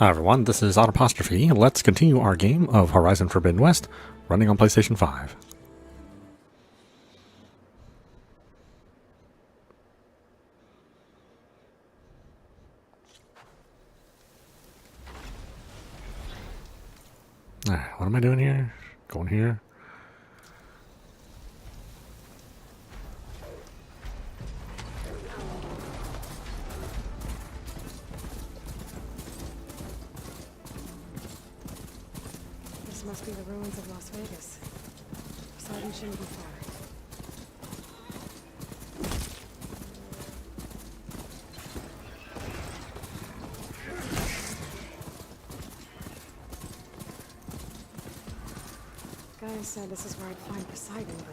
Hi everyone, this is audap. Let's continue our game of Horizon Forbidden West, running on PlayStation 5. Alright, what am I doing here? Going here? This must be the ruins of Las Vegas. Poseidon shouldn't be far. Guys said this is where I'd find Poseidon, but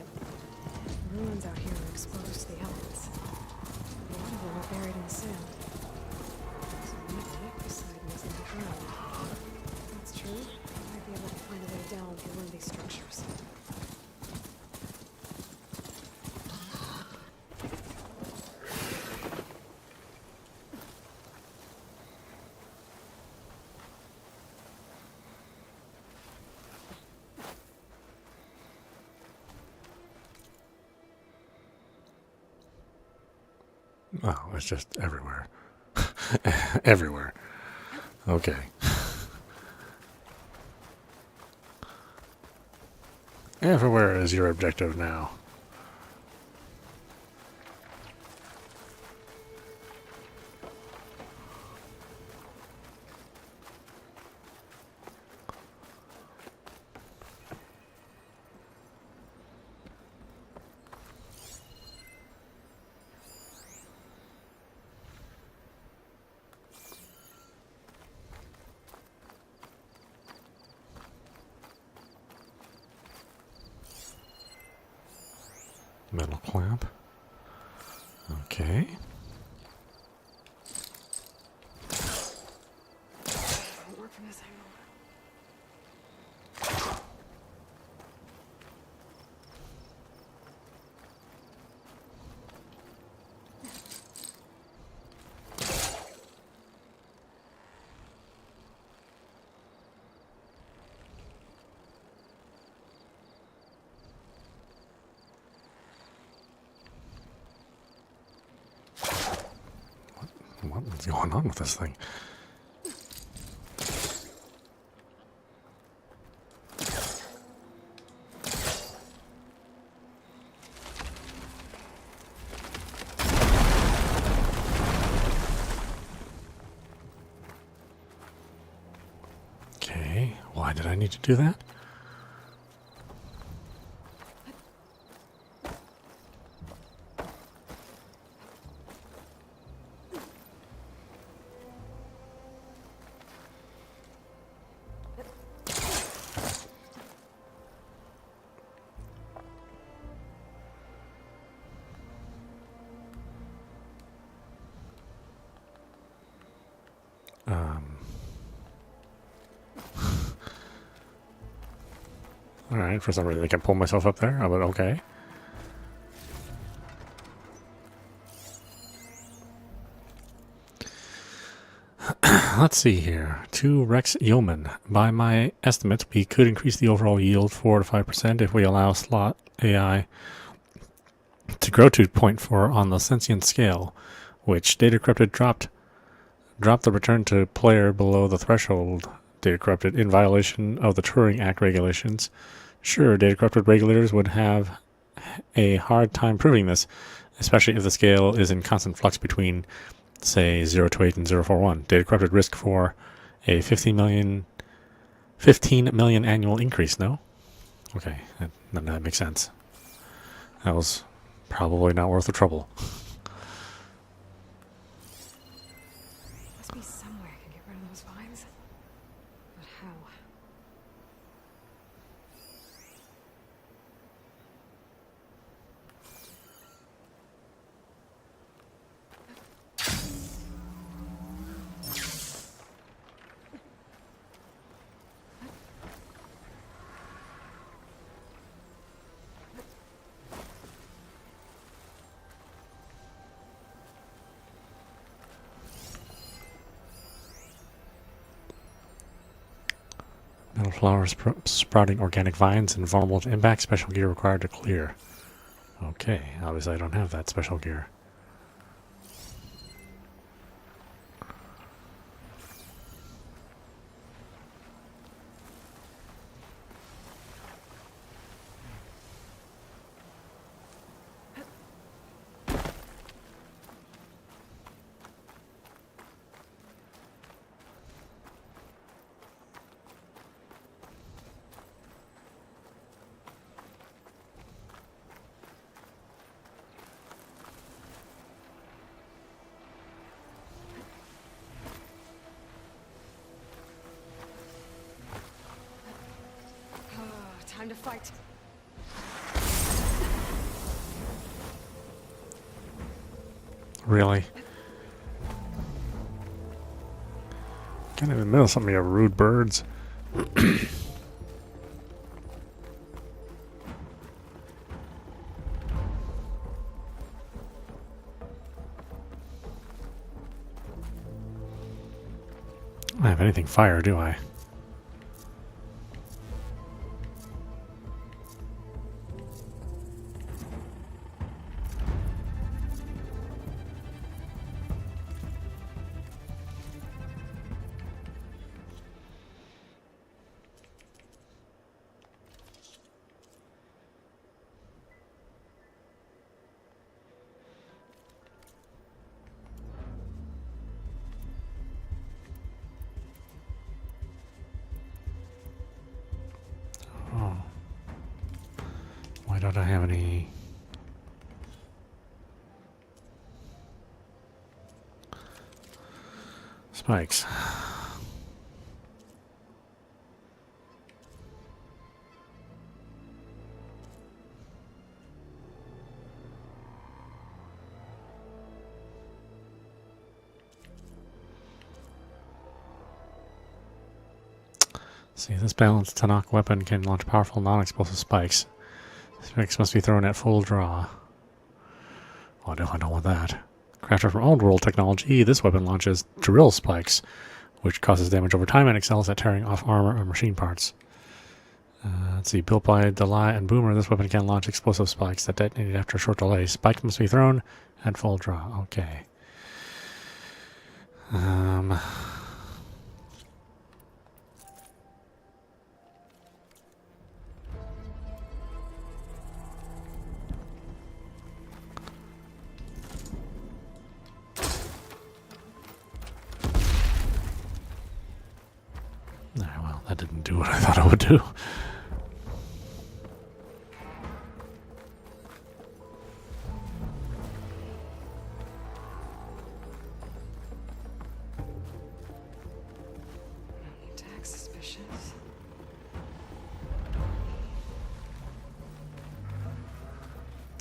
the ruins out here are exposed to the elements. A lot of them are buried in the sand. So maybe Poseidon is underground. If that's true, I might be able to find a way down through one of these structures. Oh, it's just everywhere. Everywhere. Okay. Everywhere is your objective now. Metal clamp. Okay. Won't work from this angle. What's going on with this thing? Okay, why did I need to do that? Alright, for some reason I can pull myself up there, but okay. Let's see here. 2 Rex Yeoman. By my estimates, we could increase the overall yield 4 to 5% if we allow slot AI to grow to 0.4 on the sentient scale, which Data Corrupted dropped the return to player below the threshold. Data Corrupted in violation of the Turing Act regulations. Sure, Data Corrupted regulators would have a hard time proving this, especially if the scale is in constant flux between, say, 0 to 8 and 0 to 1. Data Corrupted risk for a 15 million annual increase, no? Okay, that makes sense. That was probably not worth the trouble. Must be somewhere I can get rid of those vines. But how? Wildflowers sprouting organic vines and vulnerable to impact. Special gear required to clear. Okay, obviously I don't have that special gear. Time to fight. Really? Kind of in the middle of something, you have rude birds. I don't have anything fire, do I? Oh. Why don't I have any... spikes? See, this balanced Tanakh weapon can launch powerful non-explosive spikes. Spikes must be thrown at full draw. Oh, no, I don't want that. Crafted from old world technology, this weapon launches drill spikes, which causes damage over time and excels at tearing off armor or machine parts. Let's see, built by Delay and Boomer, this weapon can launch explosive spikes that detonate after a short delay. Spikes must be thrown at full draw. Okay. Well, that didn't do what I thought it would do. Tag suspicious.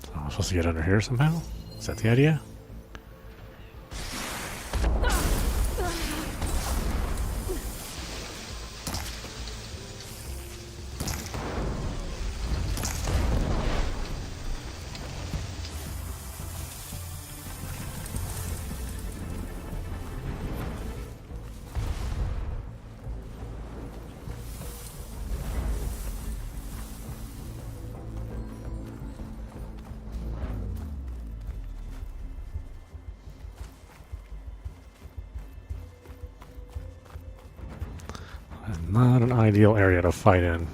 So I'm supposed to get under here somehow? Is that the idea? Not an ideal area to fight in.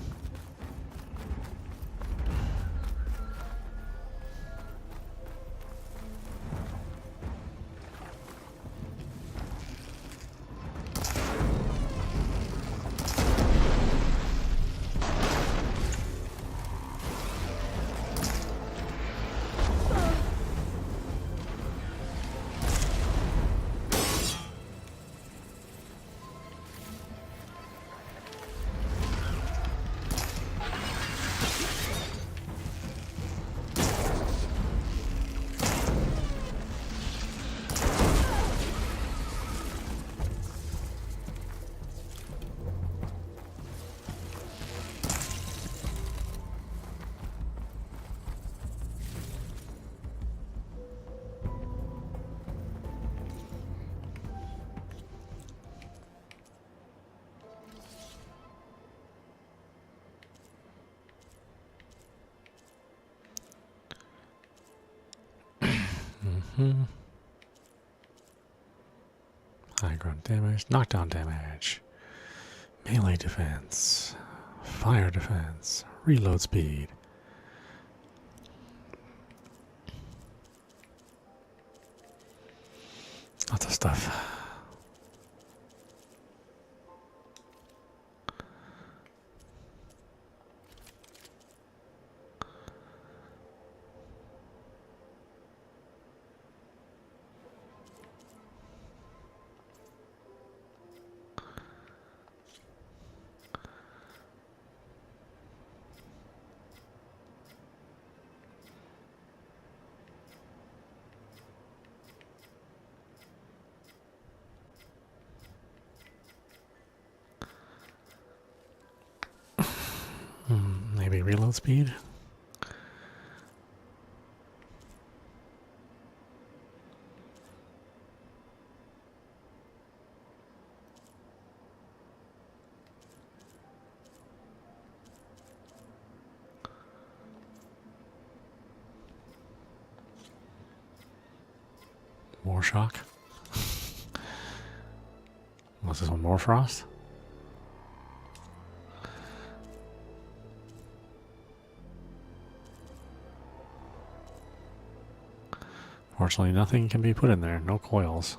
High ground damage, knockdown damage, melee defense, fire defense, reload speed. Lots of stuff. Maybe reload speed? More shock? Was this one more frost? Fortunately, nothing can be put in there. No coils.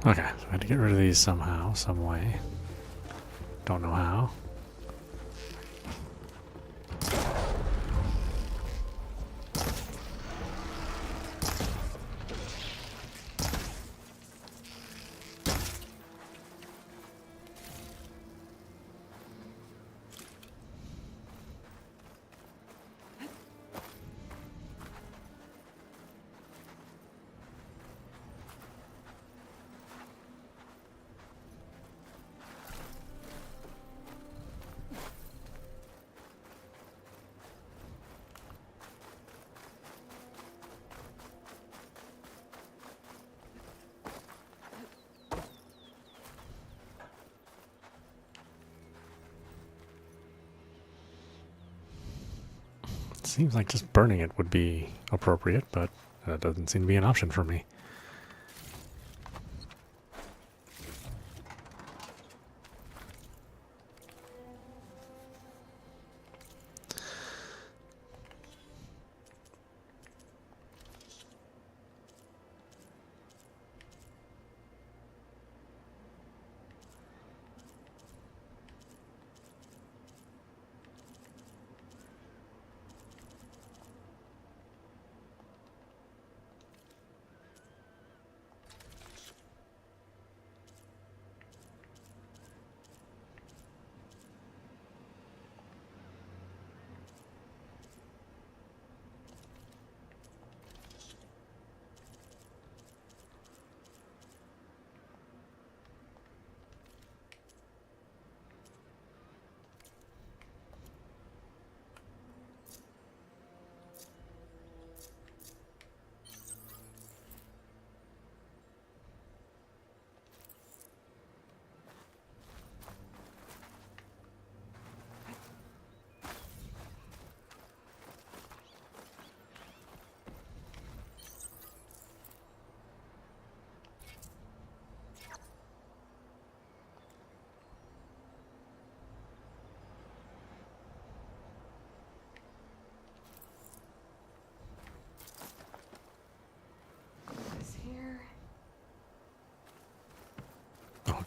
Okay, so I had to get rid of these somehow, some way. Don't know how. Seems like just burning it would be appropriate, but that doesn't seem to be an option for me.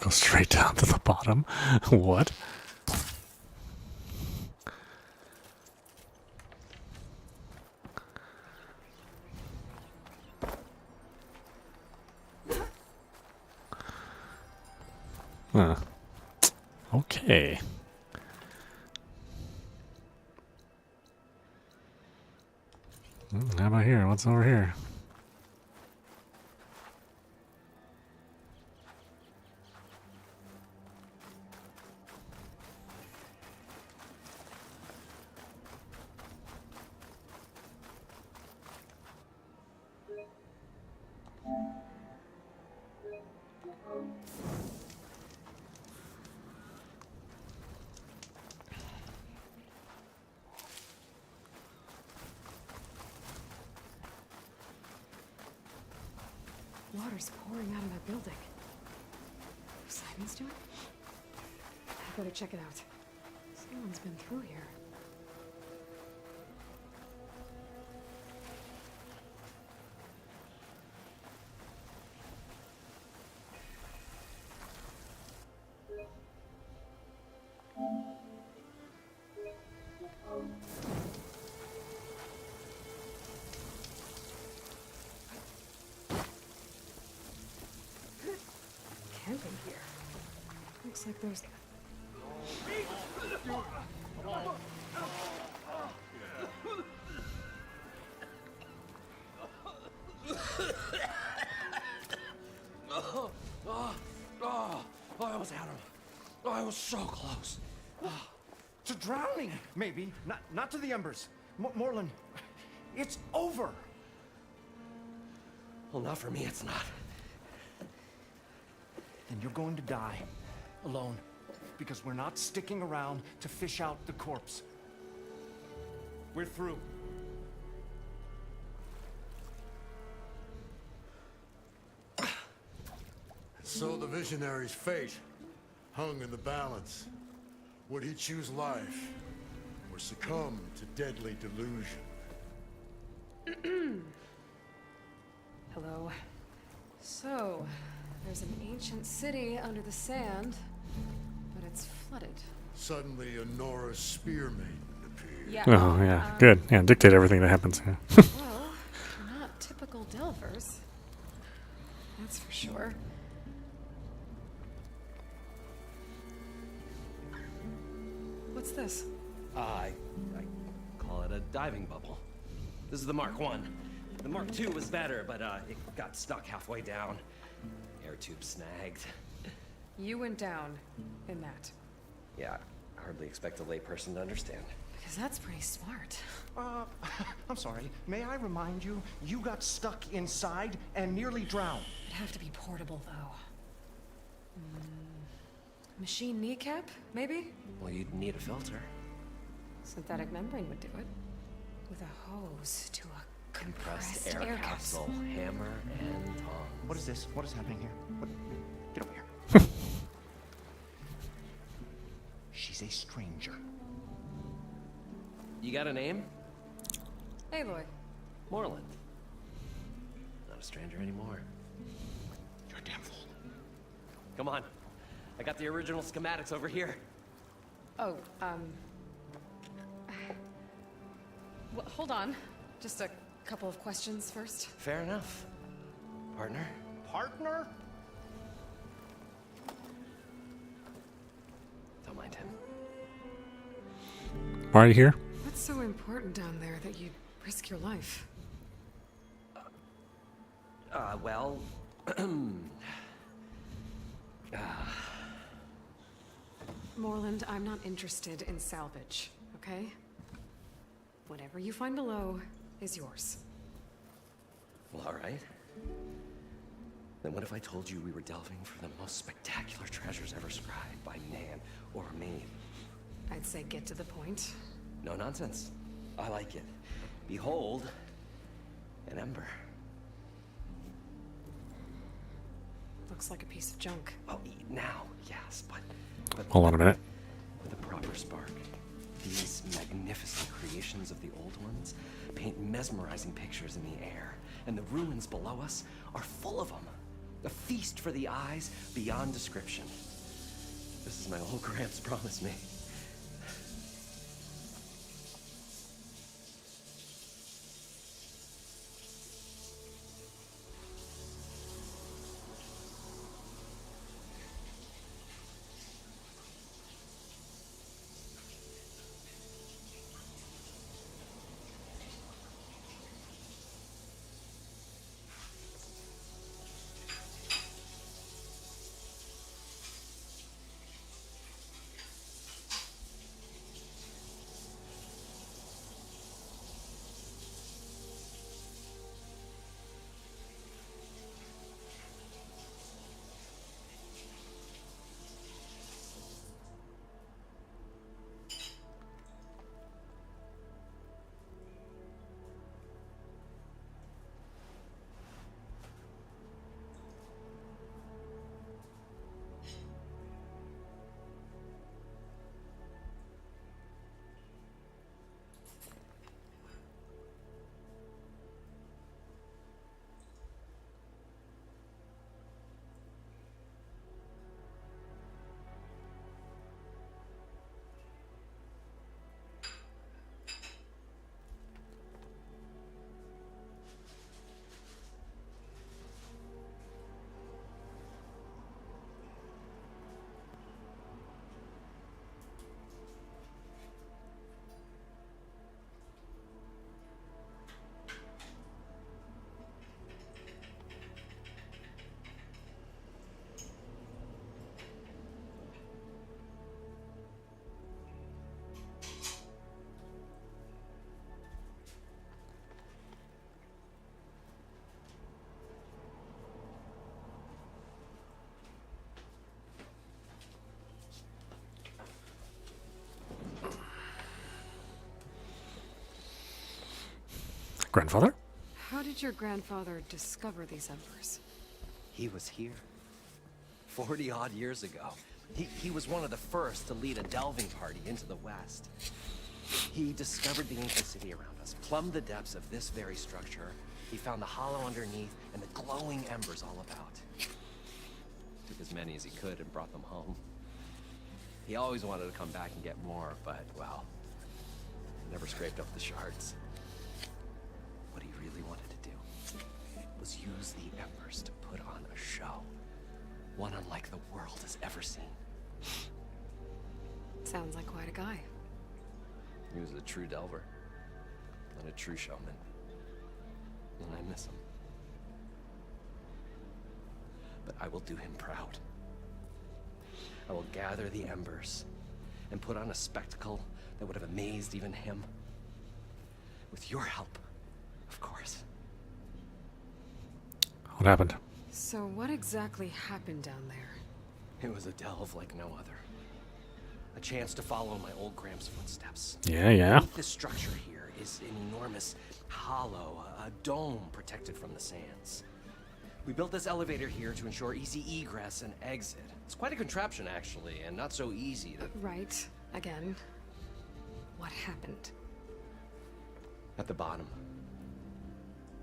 Go straight down to the bottom. What? Huh. Okay. How about here? What's over here? Water's pouring out of that building. Poseidon's doing? I better check it out. Someone's been through here. Camping here. Looks like there's... I almost had him. I was so close. To drowning, maybe. Not to the embers. Moreland, it's over. Well, not for me, it's not. And you're going to die. Alone. Because we're not sticking around to fish out the corpse. We're through. So the visionary's fate hung in the balance. Would he choose life or succumb to deadly delusion? Hello. So, there's an ancient city under the sand, but it's flooded. Suddenly, a Nora spear maiden appeared. Yeah. Oh, yeah. Good. Yeah, dictate everything that happens here. Well, not typical Delvers. That's for sure. What's this? I call it a diving bubble. This is the Mark 1. The Mark 2 was better, but it got stuck halfway down. Air tube snagged. You went down in that. Yeah, I hardly expect a layperson to understand. Because that's pretty smart. I'm sorry. May I remind you, you got stuck inside and nearly drowned. It'd have to be portable, though. Machine kneecap, maybe? Well, you'd need a filter. Synthetic membrane would do it. With a hose to a Compressed compressed air air capsule. capsule, hammer, and tongs. What is this? What is happening here? What? Get over here. She's a stranger. You got a name? Aloy. Moreland. Not a stranger anymore. You're a damn fool. Come on. I got the original schematics over here. Oh, well, hold on. Just a couple of questions first. Fair enough. Partner? Partner? Don't mind him. Why are you here? What's so important down there that you'd risk your life? Well... Moreland, I'm not interested in salvage, okay? Whatever you find below is yours. Well, all right. Then what if I told you we were delving for the most spectacular treasures ever scribed by man or maid? I'd say get to the point. No nonsense. I like it. Behold, an ember. Looks like a piece of junk. Well, now, yes, but Hold on a minute. with a proper spark. These magnificent creations of the old ones paint mesmerizing pictures in the air, and the ruins below us are full of them. A feast for the eyes beyond description. This is my old Gramps promised me. Grandfather? How did your grandfather discover these embers? He was here 40 odd years ago. He was one of the first to lead a delving party into the West. He discovered the ancient city around us, plumbed the depths of this very structure. He found the hollow underneath and the glowing embers all about. Took as many as he could and brought them home. He always wanted to come back and get more, but, well, never scraped up the shards. What he really wanted to do was use the embers to put on a show. One unlike the world has ever seen. Sounds like quite a guy. He was a true delver, and a true showman. And I miss him. But I will do him proud. I will gather the embers and put on a spectacle that would have amazed even him. With your help, of course. What happened? So what exactly happened down there? It was a delve like no other. A chance to follow my old Gram's footsteps. Yeah, yeah. Beneath this structure here is an enormous hollow, a dome protected from the sands. We built this elevator here to ensure easy egress and exit. It's quite a contraption, actually, and not so easy to... Right. Again. What happened? At the bottom,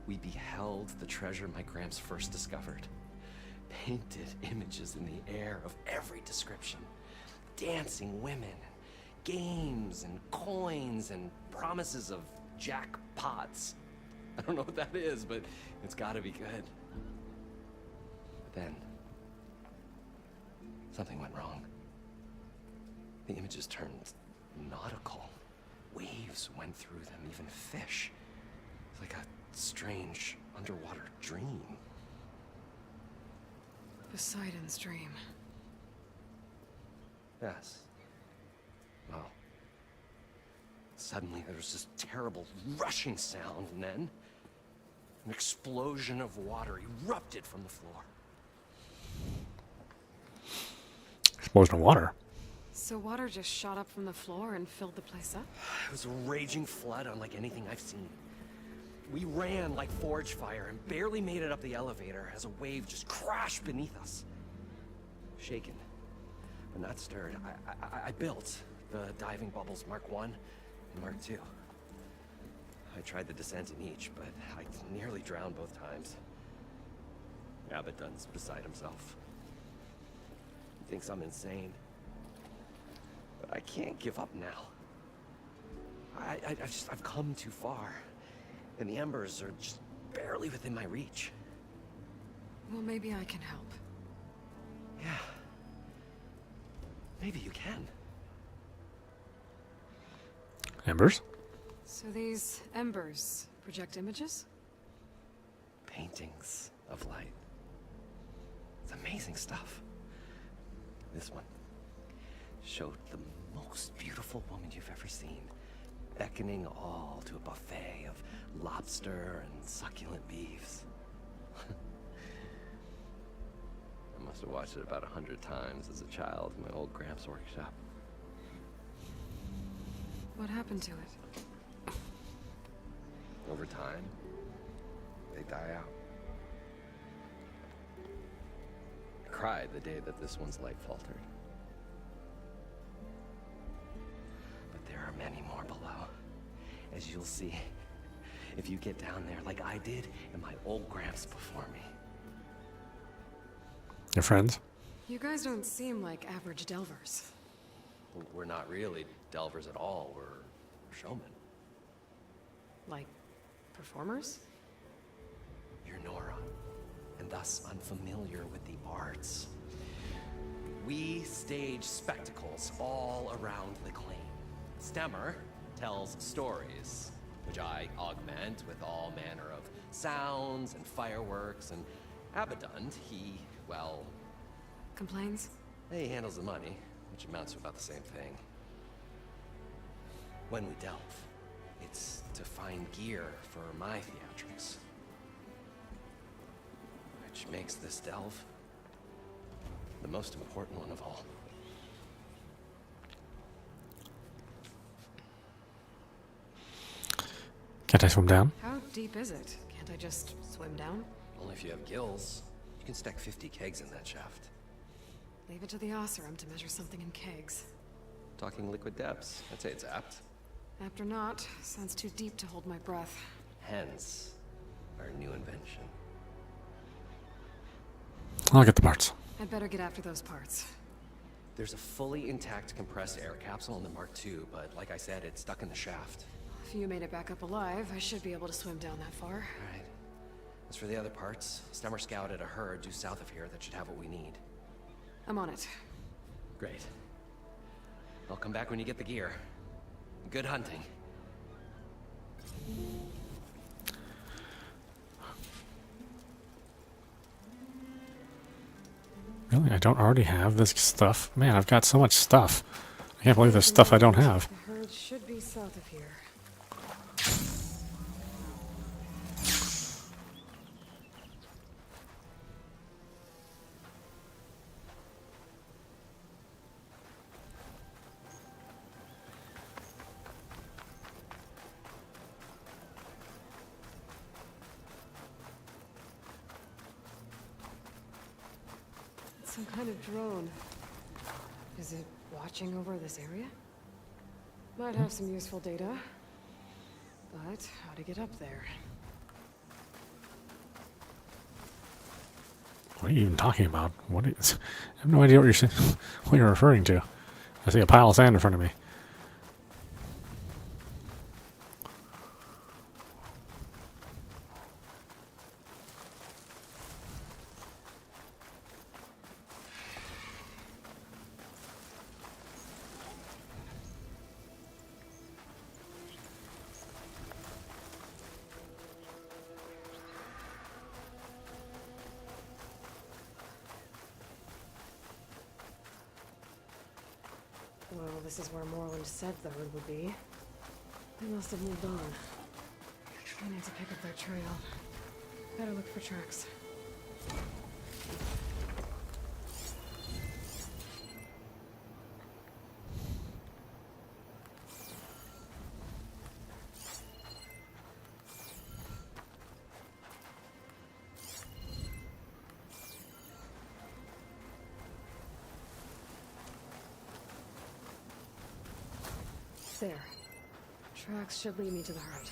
we beheld the treasure my Gramps first discovered. Painted images in the air of every description. Dancing women, games and coins and promises of jackpots. I don't know what that is, but it's gotta be good. But then, something went wrong. The images turned nautical. Waves went through them, even fish. It's like a strange underwater dream. Poseidon's dream. Yes. Well, suddenly there was this terrible rushing sound, and then an explosion of water erupted from the floor. Explosion of water. So water just shot up from the floor and filled the place up? It was a raging flood unlike anything I've seen. We ran like forge fire and barely made it up the elevator as a wave just crashed beneath us. Shaken, but not stirred, I built the diving bubbles Mark I and Mark II. I tried the descent in each, but I nearly drowned both times. Abaddon's beside himself. He thinks I'm insane. But I can't give up now. I've come too far. And the embers are just barely within my reach. Well, maybe I can help. Yeah. Maybe you can. Embers? So these embers project images? Paintings of light. It's amazing stuff. This one showed the most beautiful woman you've ever seen, beckoning all to a buffet of lobster and succulent beefs. I must have watched it about 100 times as a child in my old Gramps workshop. What happened to it? Over time, they die out. I cried the day that this one's light faltered. But there are many more below, as you'll see if you get down there like I did and my old Gramps before me. Your friends? You guys don't seem like average delvers. We're not really delvers at all, we're showmen. Like, performers? You're Nora, and thus unfamiliar with the arts. We stage spectacles all around the claim. Stemmer tells stories, which I augment with all manner of sounds and fireworks, and Abaddon, he, well... Complains? He handles the money, which amounts to about the same thing. When we delve, it's to find gear for my theatrics. Which makes this delve the most important one of all. Can't I swim down? How deep is it? Can't I just swim down? Only if you have gills. You can stack 50 kegs in that shaft. Leave it to the Oseram to measure something in kegs. Talking liquid depths, I'd say it's apt. Apt or not, sounds too deep to hold my breath. Hence, our new invention. I'll get the parts. I'd better get after those parts. There's a fully intact compressed air capsule in the Mark II, but like I said, it's stuck in the shaft. If you made it back up alive, I should be able to swim down that far. Alright. As for the other parts, Stemmer scouted a herd due south of here that should have what we need. I'm on it. Great. I'll come back when you get the gear. Good hunting. Really? I don't already have this stuff? Man, I've got so much stuff. I can't believe there's stuff I don't have. The herd should be south of here. Some kind of drone. Is it watching over this area? Might have some useful data. But how to get up there? What are you even talking about? What is? I have no idea what what you're referring to. I see a pile of sand in front of me. Well, this is where Moreland said the herd would be. They must have moved on. I need to pick up their trail. Better look for tracks. There. Tracks should lead me to the herd.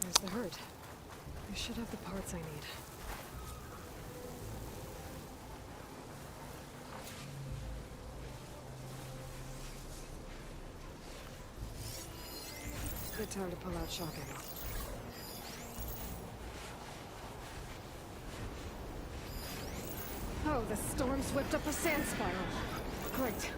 There's the herd. I should have the parts I need. Good time to pull out shock ammo. Oh, the storm's whipped up a sand spiral. Great.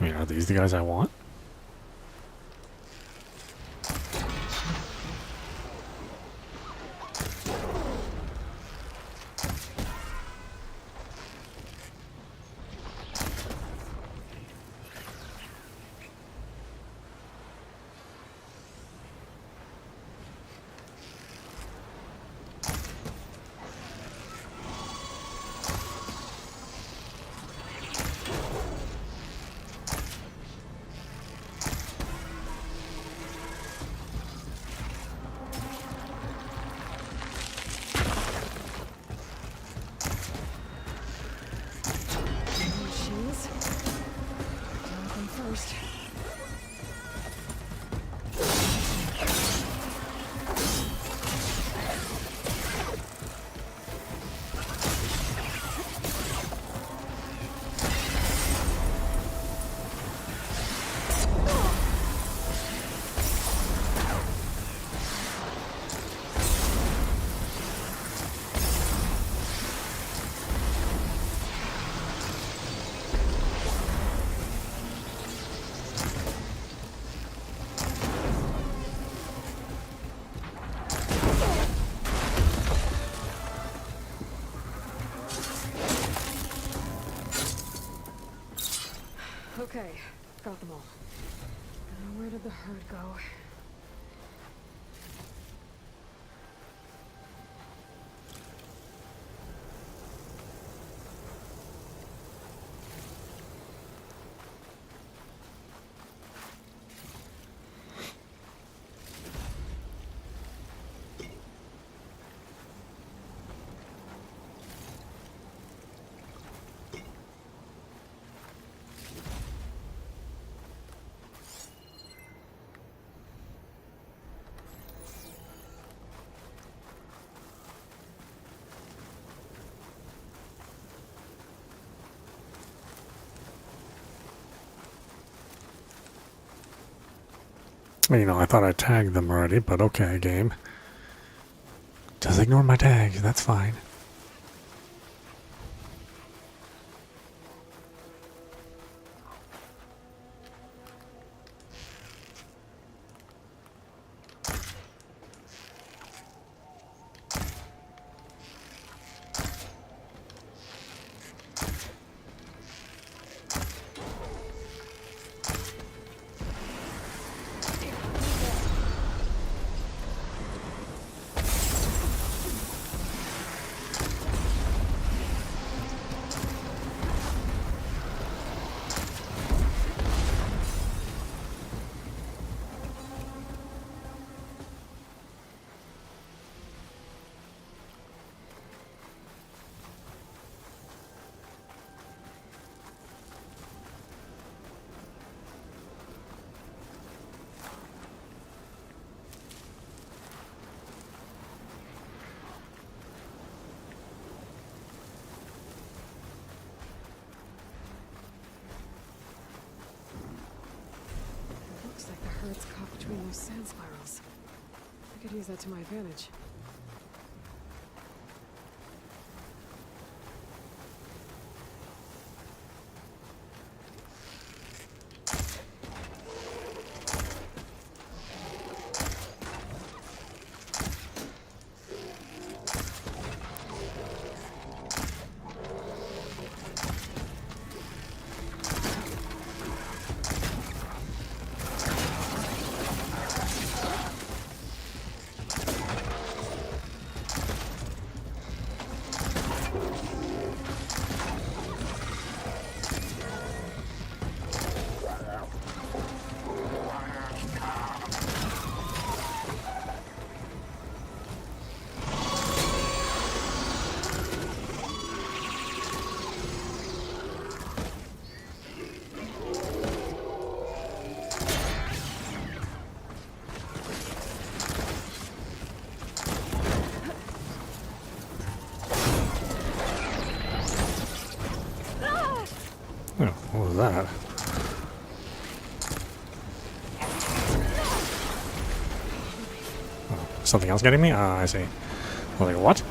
I mean, are these the guys I want? Okay, got them all. Now where did the herd go? You know, I thought I tagged them already, but okay, game. Just ignore my tags, that's fine. Looks like the herd's caught between those sand spirals. I could use that to my advantage. Oh, what was that? Oh, something else getting me? Ah, I see. I was like, what?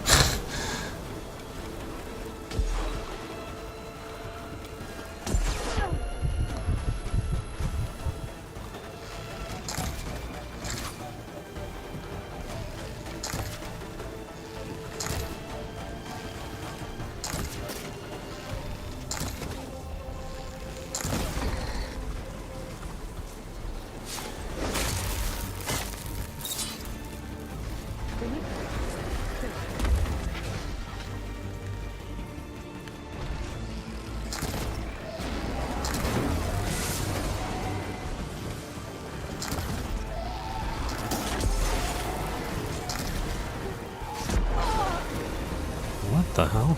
What the hell?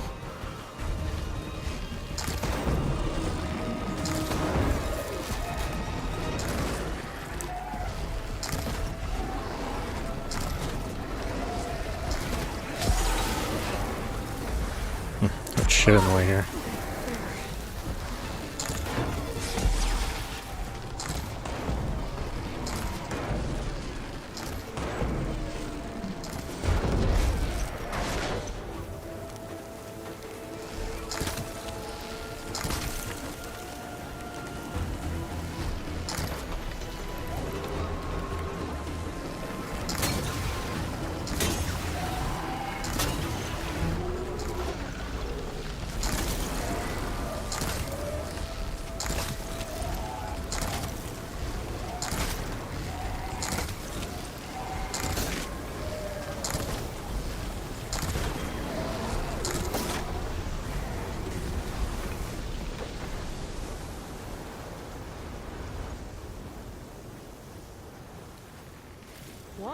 Got shit in the way here.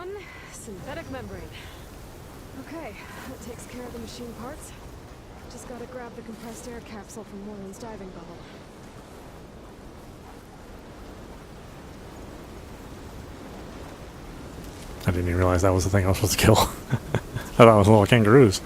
P21 synthetic membrane. Okay, that takes care of the machine parts. Just gotta grab the compressed air capsule from Moreland's diving bubble. I didn't even realize that was the thing I was supposed to kill. I thought it was little kangaroos.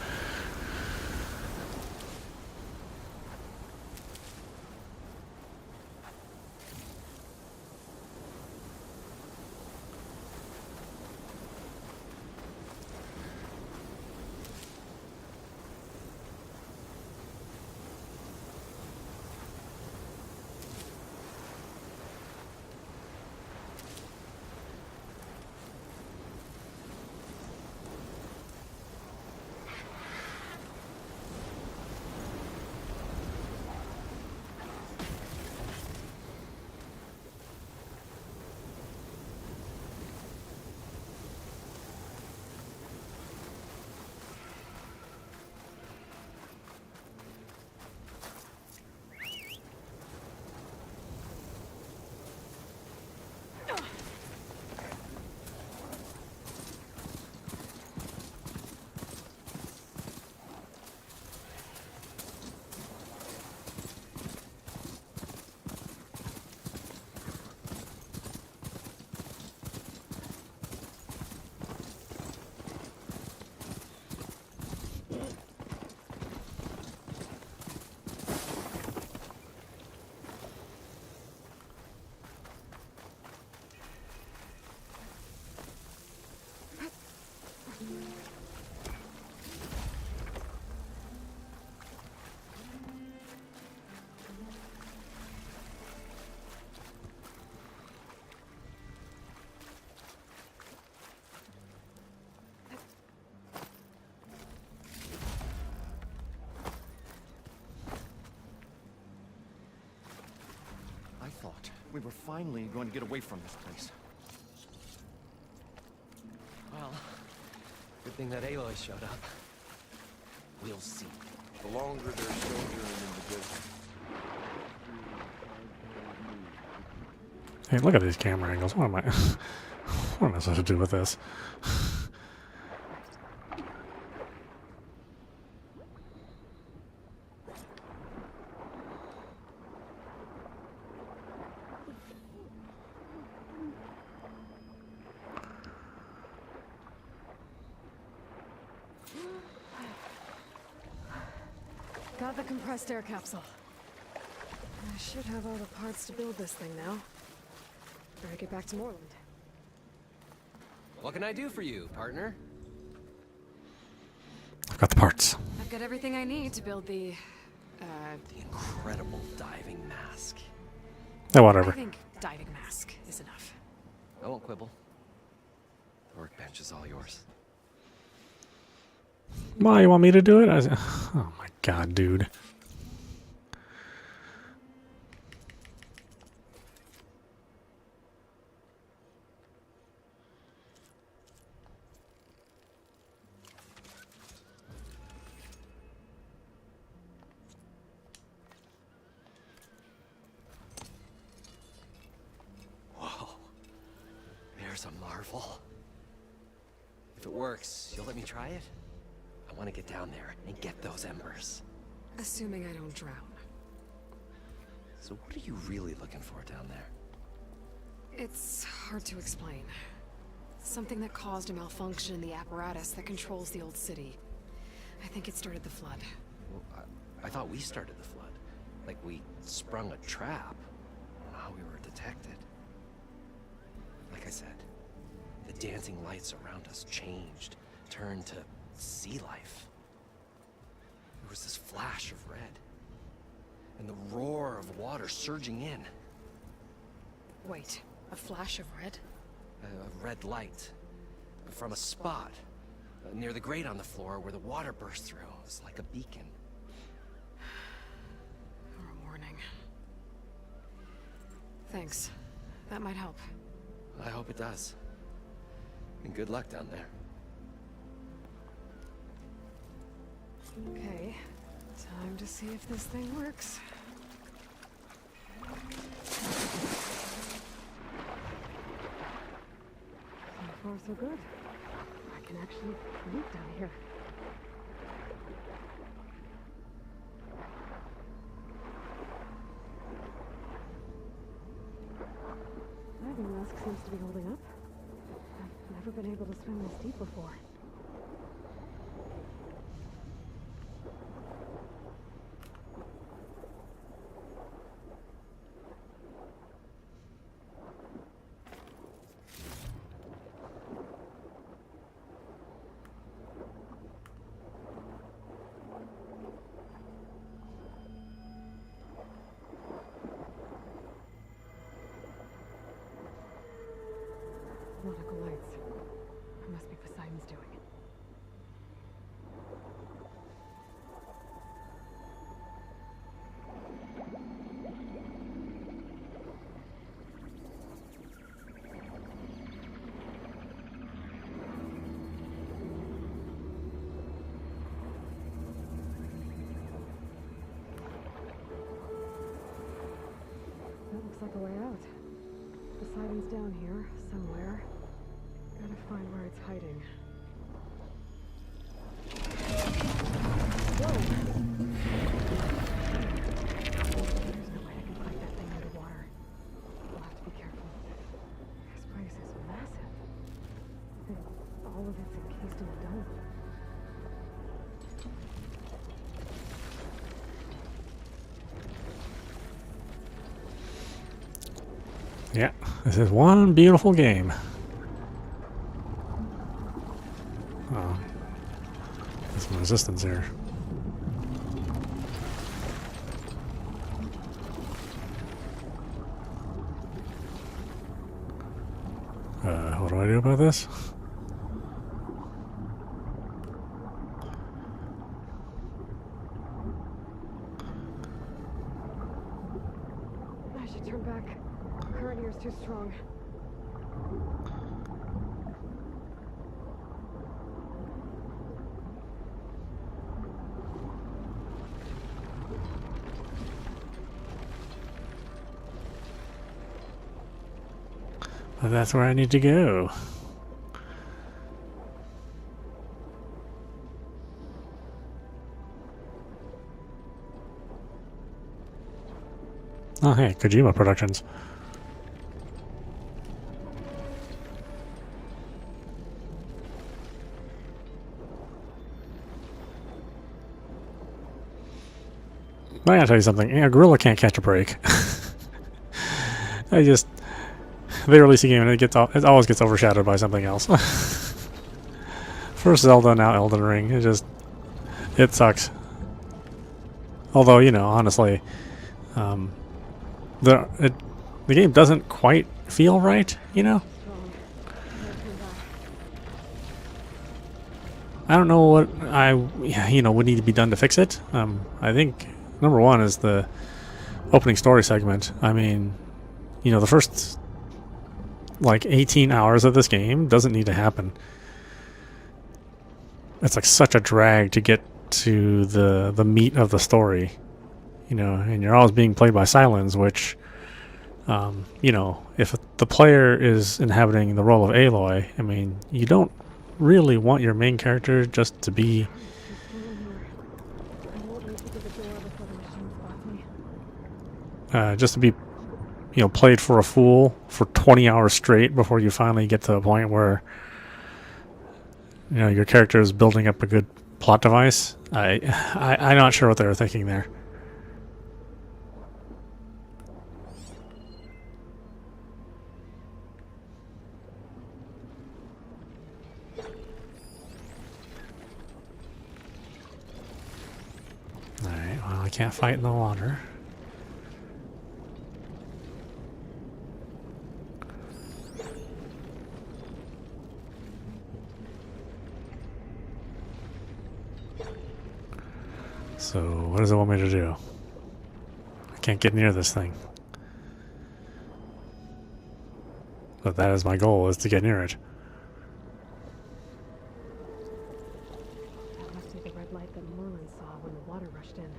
I thought we were finally going to get away from this place. Well, good thing that Aloy showed up. We'll see. The longer they're sojourning in the desert. Hey, look at these camera angles. What am I? What am I supposed to do with this? Got the compressed air capsule. I should have all the parts to build this thing now. Better get back to Moreland. What can I do for you, partner? I've got the parts. I've got everything I need to build the Incredible diving mask. Yeah, I whatever. think diving mask is enough. I won't quibble. The workbench is all yours. Why, you want me to do it? Oh my god, dude. Whoa. There's a marvel. If it works, you'll let me try it? I want to get down there and get those embers. Assuming I don't drown. So what are you really looking for down there? It's hard to explain. Something that caused a malfunction in the apparatus that controls the old city. I think it started the flood. Well, I thought we started the flood. Like we sprung a trap. I don't know how we were detected. Like I said, the dancing lights around us changed, turned to sea life. There was this flash of red, and the roar of water surging in. Wait, a flash of red? A red light from a spot near the grate on the floor where the water burst through. It was like a beacon. Or a warning. Thanks. That might help. I hope it does. And good luck down there. Okay. Time to see if this thing works. far, so good. I can actually breathe down here. Diving mask seems to be holding up. I've never been able to swim this deep before. Nautical lights. It must be Poseidon's doing. That looks like a way out. Poseidon's down here, somewhere. Gotta find where it's hiding. Whoa! There's no way I can fight that thing underwater. I'll have to be careful. This place is massive. And all of it's encased in a dome. Yeah, this is one beautiful game. Oh, there's some resistance here. What do I do about this? I should turn back. Current here's too strong. But that's where I need to go. Oh, hey, Kojima Productions. I gotta tell you something. Yeah, Gorilla can't catch a break. They release a game and it always gets overshadowed by something else. First Zelda, now Elden Ring. It sucks. Although, you know, honestly, the game doesn't quite feel right, you know? I don't know what would need to be done to fix it. I think number one is the opening story segment. I mean, you know, the first like 18 hours of this game doesn't need to happen. It's like such a drag to get to the meat of the story, you know, and you're always being played by Silence, which, you know, if the player is inhabiting the role of Aloy, I mean, you don't really want your main character just to be you know, played for a fool for 20 hours straight before you finally get to a point where, you know, your character is building up a good plot device. I'm not sure what they were thinking there. Alright, well, I can't fight in the water. So, what does it want me to do? I can't get near this thing. But that is my goal, is to get near it. That must be the red light that Merlin saw when the water rushed in.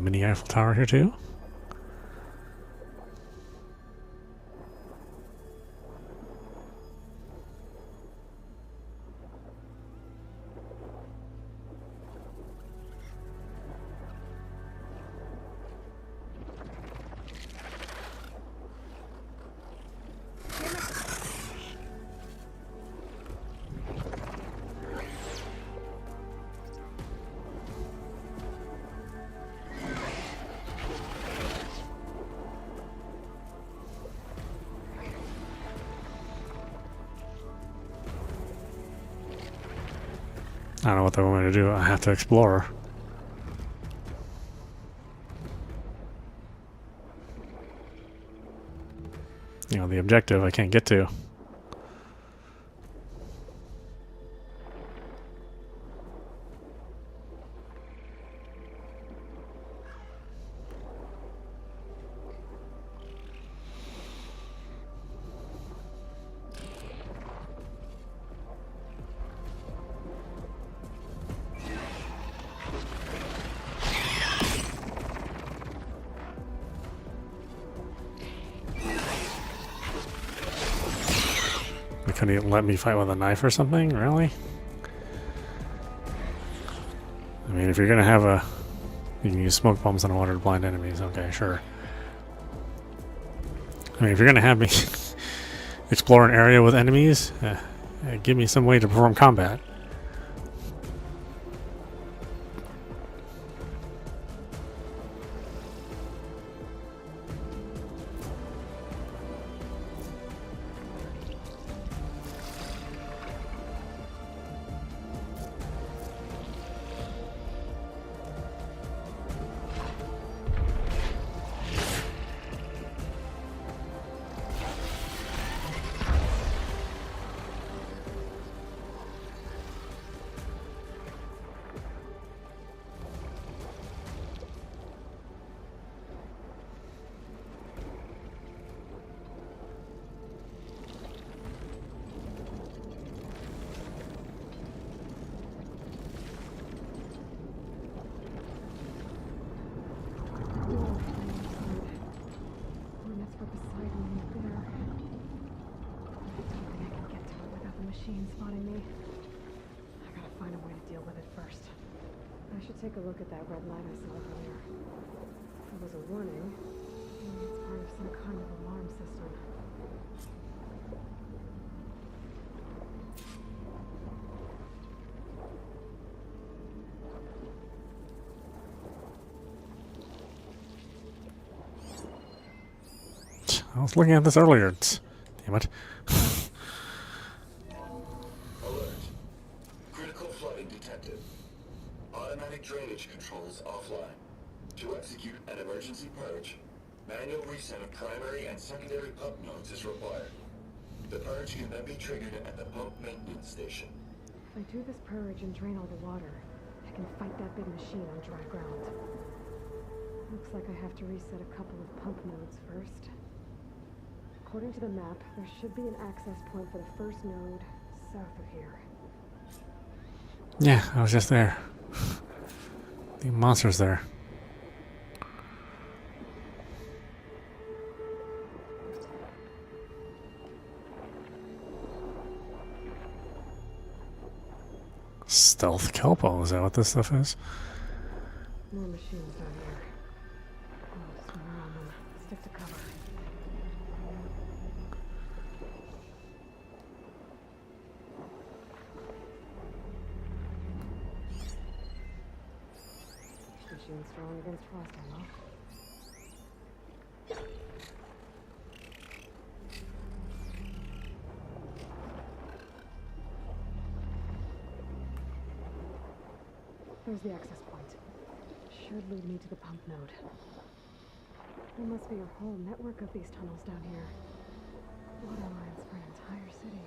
mini Eiffel Tower here too. I don't know what they want me to do. I have to explore. You know, the objective I can't get to. Couldn't he let me fight with a knife or something? Really? I mean, if you're gonna have a... You can use smoke bombs on water to blind enemies. Okay, sure. I mean, if you're gonna have me explore an area with enemies, give me some way to perform combat. Spotting me. I gotta find a way to deal with it first. I should take a look at that red light I saw earlier. If it was a warning, maybe it's part of some kind of alarm system. I was looking at this earlier. Damn it. Drainage controls offline. To execute an emergency purge, manual reset of primary and secondary pump nodes is required. The purge can then be triggered at the pump maintenance station. If I do this purge and drain all the water, I can fight that big machine on dry ground. Looks like I have to reset a couple of pump nodes first. According to the map, there should be an access point for the first node south of here. Yeah, I was just there. The monster's there. Stealth Kelpo, is that what this stuff is? More machines down here. Oh, somewhere on them. Stick to cover. Machine strong against frost ammo. There's the access point. Should lead me to the pump node. There must be a whole network of these tunnels down here. Water lines for an entire city.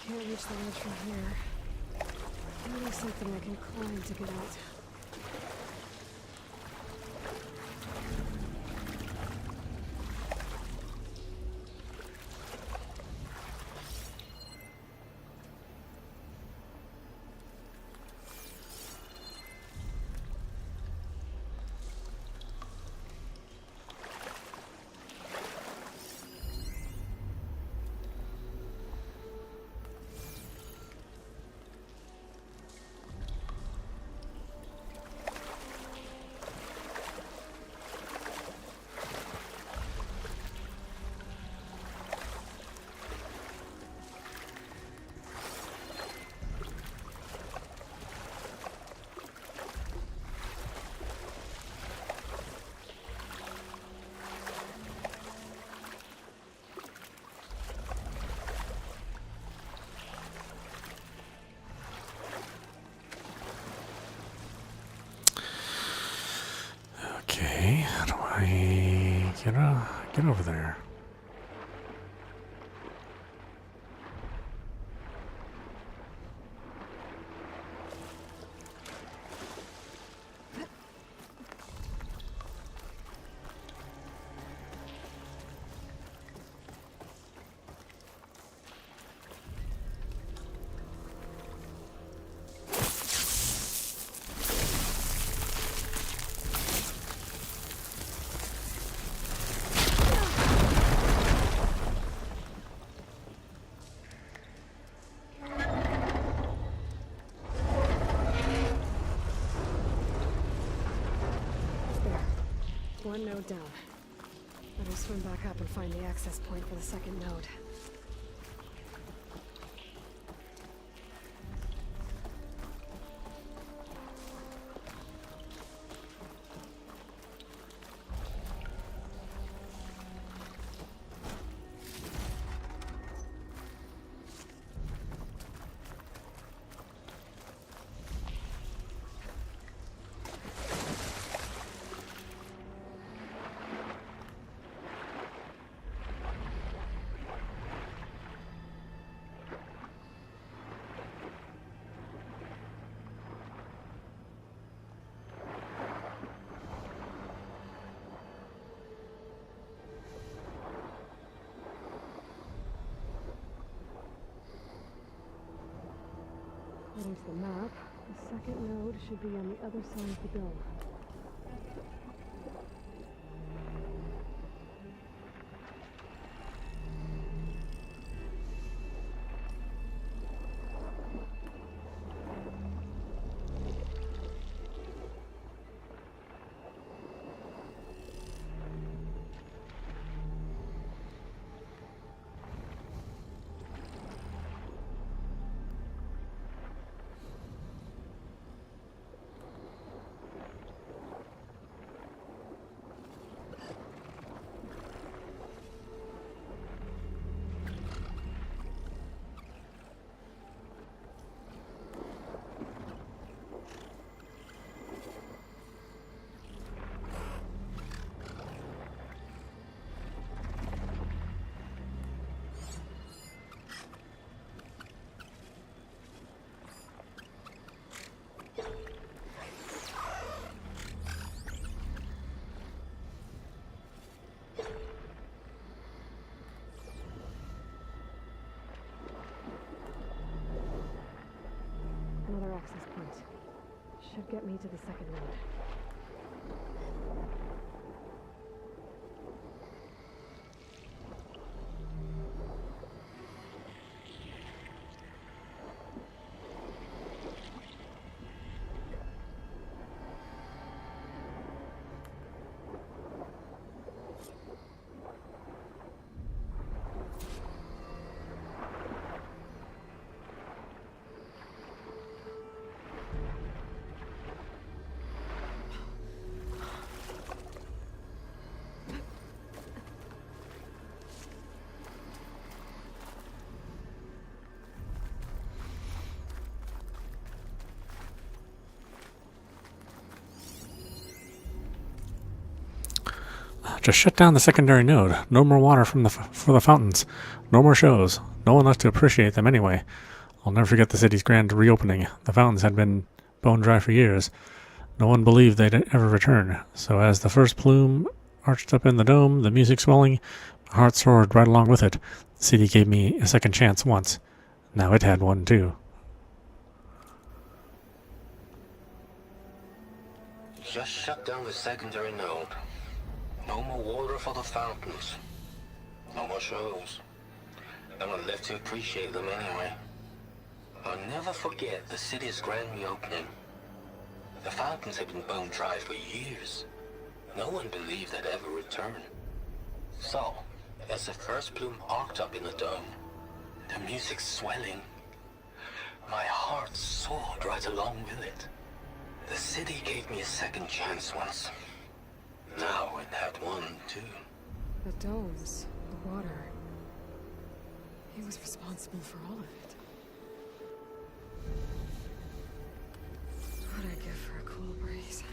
can't reach the ledge from here. Maybe something I can climb to get out. Okay, how do I get over there? One node down. Better swim back up and find the access point for the second node. According to the map, the second node should be on the other side of the dome. Another access point. Should get me to the second node. Just shut down the secondary node. No more water from for the fountains. No more shows. no one left to appreciate them anyway. I'll never forget the city's grand reopening. The fountains had been bone dry for years. No one believed they'd ever return. So as the first plume arched up in the dome, the music swelling, my heart soared right along with it. The city gave me a second chance once. Now it had one too. Just shut down the secondary node. No more water for the fountains. No more shows. No one left to appreciate them anyway. I'll never forget the city's grand reopening. The fountains had been bone dry for years. No one believed they'd ever return. So, as the first plume arced up in the dome, the music swelling, my heart soared right along with it. The city gave me a second chance once. Now it had one, too. The domes, the water. He was responsible for all of it. What'd I give for a cool breeze?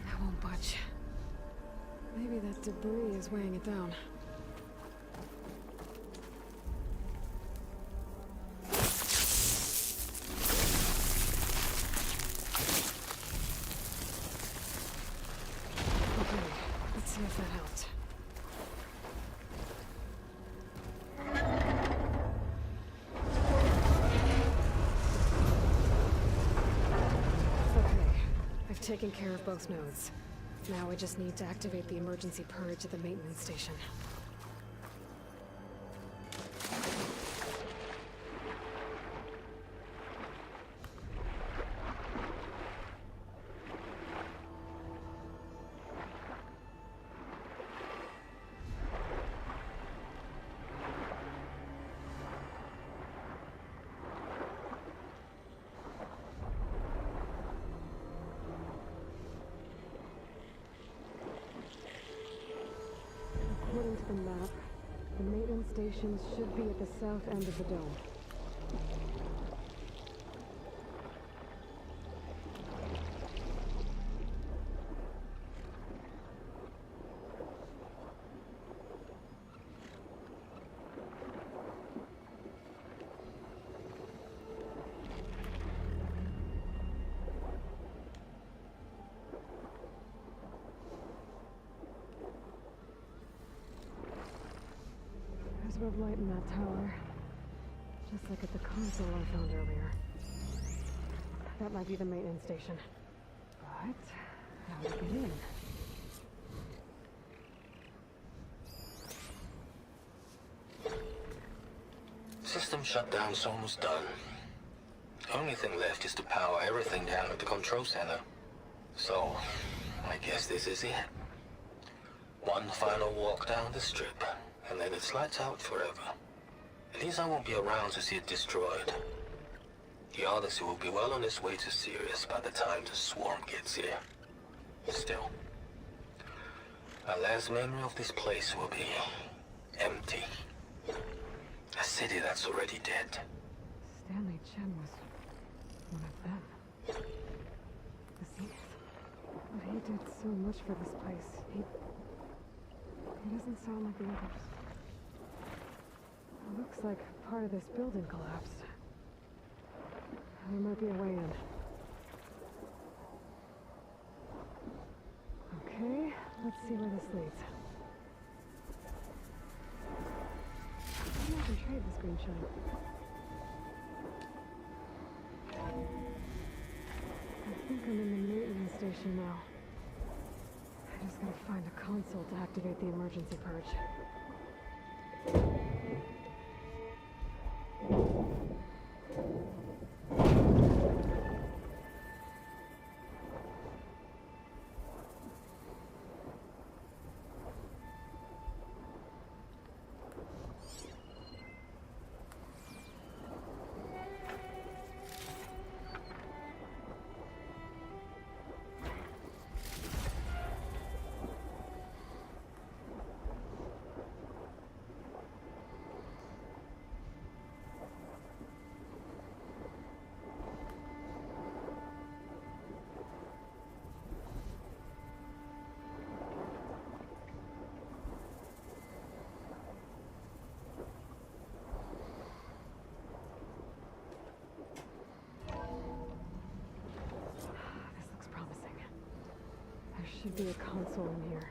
I won't budge. Maybe that debris is weighing it down. Okay, let's see if that helped. Okay, I've taken care of both nodes. Now I just need to activate the emergency purge at the maintenance station. According to the map, the maintenance stations should be at the south end of the dome. There's red light in that tower. Just like at the console I found earlier. That might be the maintenance station. But how to get in? System shutdown's almost done. The only thing left is to power everything down at the control center. So, I guess this is it. One final walk down the strip, and then it's lights out forever. At least I won't be around to see it destroyed. The Odyssey will be well on its way to Sirius by the time the swarm gets here. Still, my last memory of this place will be empty. A city that's already dead. Stanley Chen was one of them. The Zenith. But he did so much for this place. He doesn't sound like the others. It looks like part of this building collapsed. There might be a way in. Okay, let's see where this leads. Maybe I can trade this green shell. I think I'm in the maintenance station now. I just gotta find a console to activate the emergency purge. should be a console in here.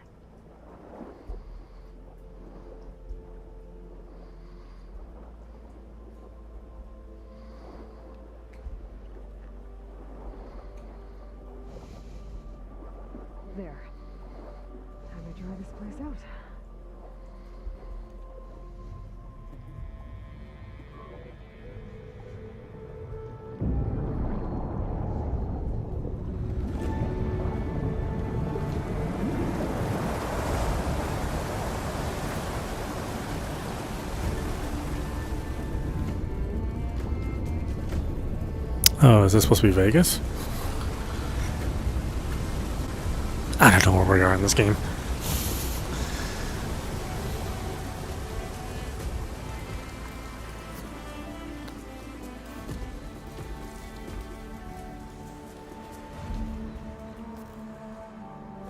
There. Time to dry this place out. Oh, is this supposed to be Vegas? I don't know where we are in this game.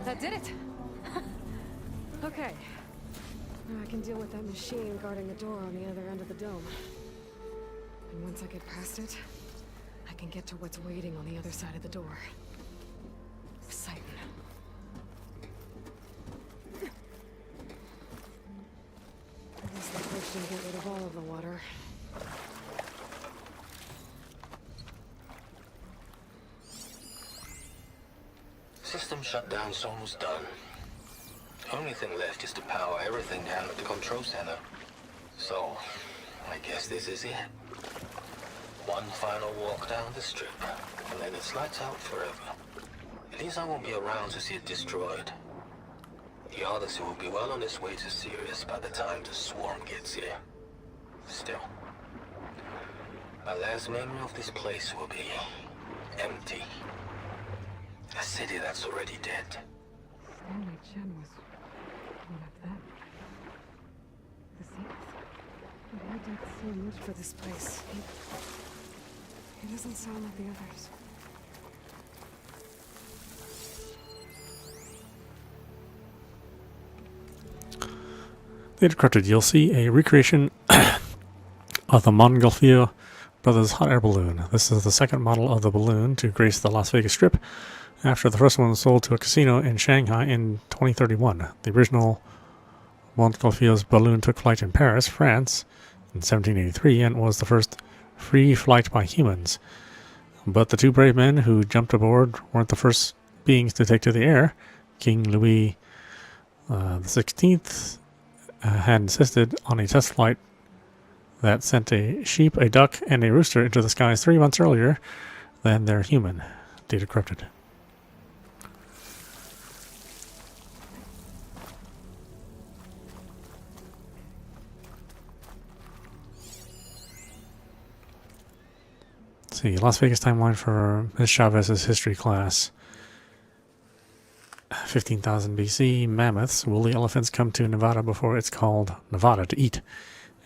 That did it! Okay. Now I can deal with that machine guarding the door on the other end of the dome. And once I get past it, I can get to what's waiting on the other side of the door. Poseidon. At least the bridge didn't get rid of all of the water. System shutdown's almost done. Only thing left is to power everything down at the control center. So, I guess this is it. One final walk down the strip, and then it's lights out forever. At least I won't be around to see it destroyed. The Odyssey will be well on its way to Sirius by the time the swarm gets here. Still, my last memory of this place will be empty. A city that's already dead. Stanley Chen was one of them. The Zenith. But he did so much for this place. He doesn't sound like the others. Data corrupted. You'll see a recreation of the Montgolfier Brothers hot air balloon. This is the second model of the balloon to grace the Las Vegas Strip, after the first one was sold to a casino in Shanghai in 2031. The original Montgolfier's balloon took flight in Paris, France, in 1783, and was the first free flight by humans. But the two brave men who jumped aboard weren't the first beings to take to the air. King Louis XVI had insisted on a test flight that sent a sheep, a duck, and a rooster into the skies 3 months earlier than their human. Data corrupted. Let's see, Las Vegas timeline for Ms. Chavez's history class. 15,000 BC, mammoths, woolly elephants come to Nevada before it's called Nevada to eat.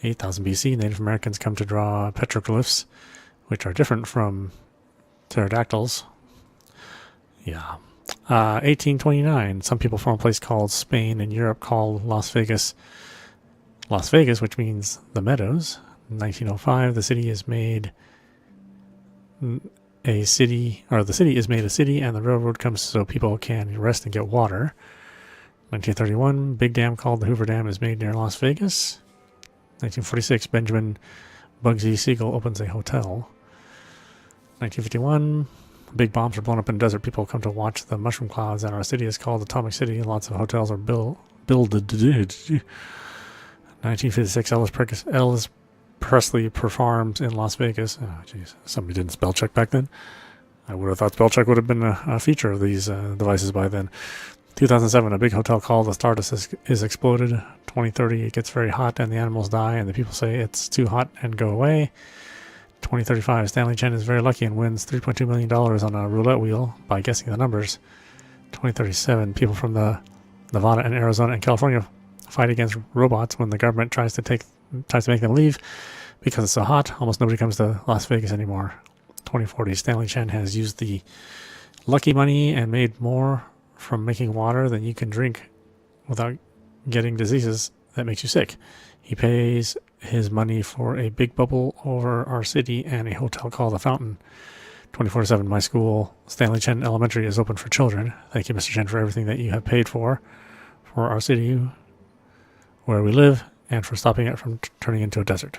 8,000 BC, Native Americans come to draw petroglyphs, which are different from pterodactyls. Yeah. 1829, some people from a place called Spain in Europe called Las Vegas, which means the meadows. 1905, the city is made a city, or the city is made a city, and the railroad comes so people can rest and get water. 1931, big dam called the Hoover Dam is made near Las Vegas. 1946, Benjamin Bugsy Siegel opens a hotel. 1951, big bombs are blown up in the desert. People come to watch the mushroom clouds, and our city is called Atomic City. Lots of hotels are builded. 1956, Elvis Presley performed in Las Vegas. Oh, jeez. Somebody didn't spell check back then. I would have thought spell check would have been a feature of these devices by then. 2007, a big hotel called the Stardust is exploded. 2030, it gets very hot and the animals die, and the people say it's too hot and go away. 2035, Stanley Chen is very lucky and wins $3.2 million on a roulette wheel by guessing the numbers. 2037, people from the Nevada and Arizona and California fight against robots when the government tries to make them leave because it's so hot. Almost nobody comes to Las Vegas anymore. 2040, Stanley Chen has used the lucky money and made more from making water than you can drink without getting diseases that makes you sick. He pays his money for a big bubble over our city and a hotel called The Fountain. 24/7. My school, Stanley Chen Elementary, is open for children. Thank you, Mr. Chen, for everything that you have paid for our city where we live, and for stopping it from turning into a desert.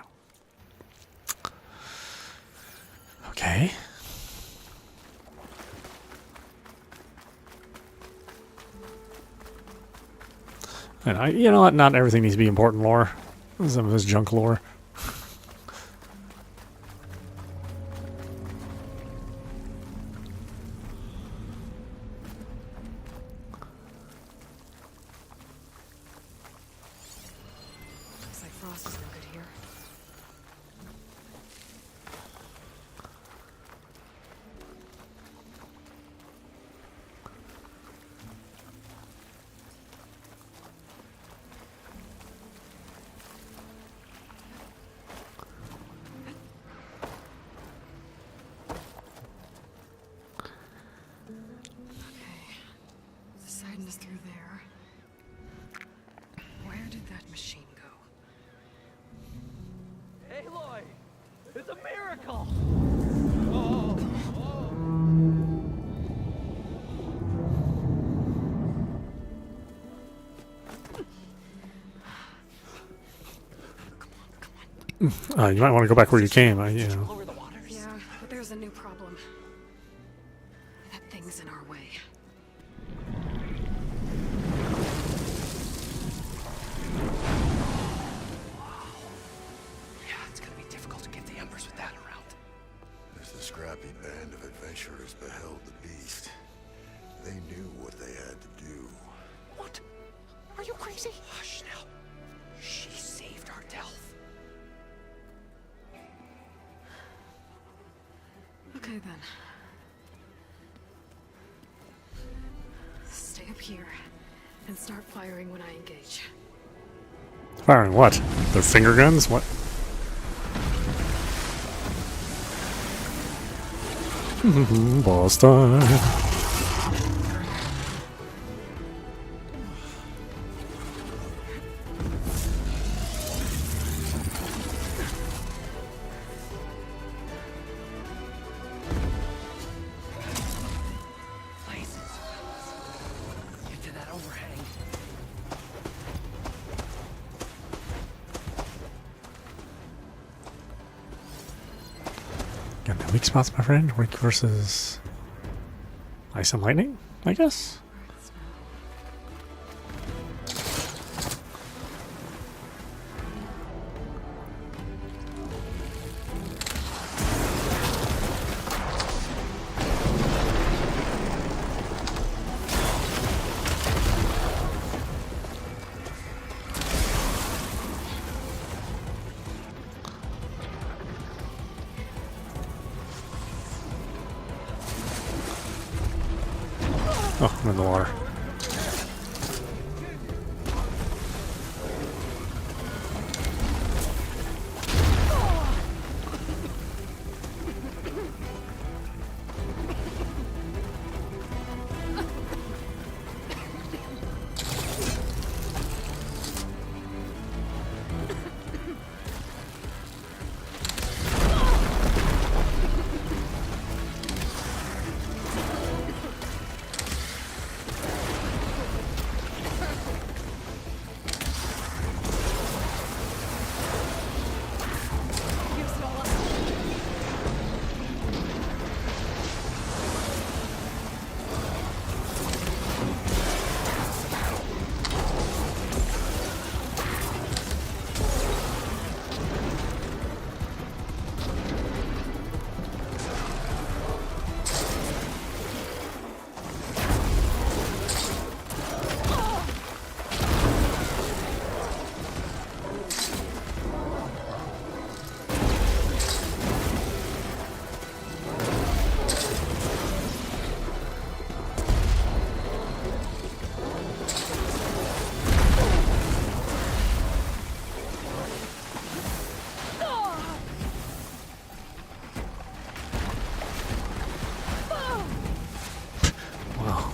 Okay. And you know what? Not everything needs to be important lore. Some of this junk lore. Looks like Frost is no good here. Poseidon is through there. Where did that machine go? Aloy! It's a miracle! You might want to go back where you came. You know. Lower the waters. Yeah, but there's a new problem. That thing's in our way. Yeah, it's gonna be difficult to get the Embers with that around. As the scrappy band of adventurers beheld the beast, they knew what they had to do. What? Are you crazy? Hush now. She saved our Delph. Okay then. Stay up here and start firing when I engage. Firing what? Their finger guns? What? Boss time. Places. Get to that overhang. Got no weak spots, my friend. Weak versus ice and lightning, I guess. Oh, I'm in the water.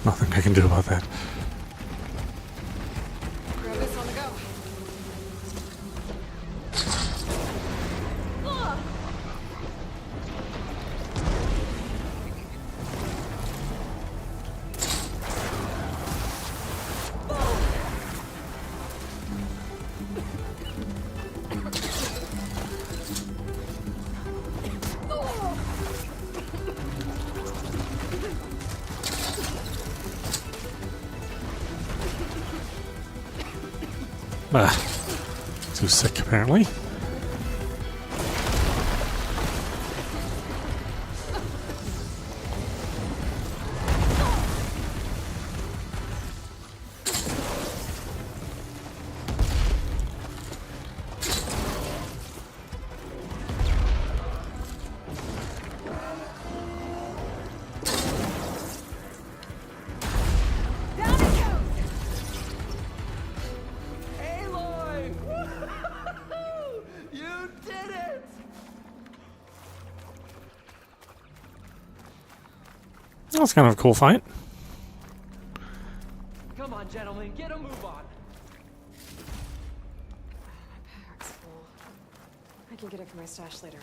Nothing I can do about that. Grab this on the go. Too sick, apparently. Aloy! You did it! That's kind of a cool fight. Come on, gentlemen, get a move on. My pack's full. I can get it from my stash later.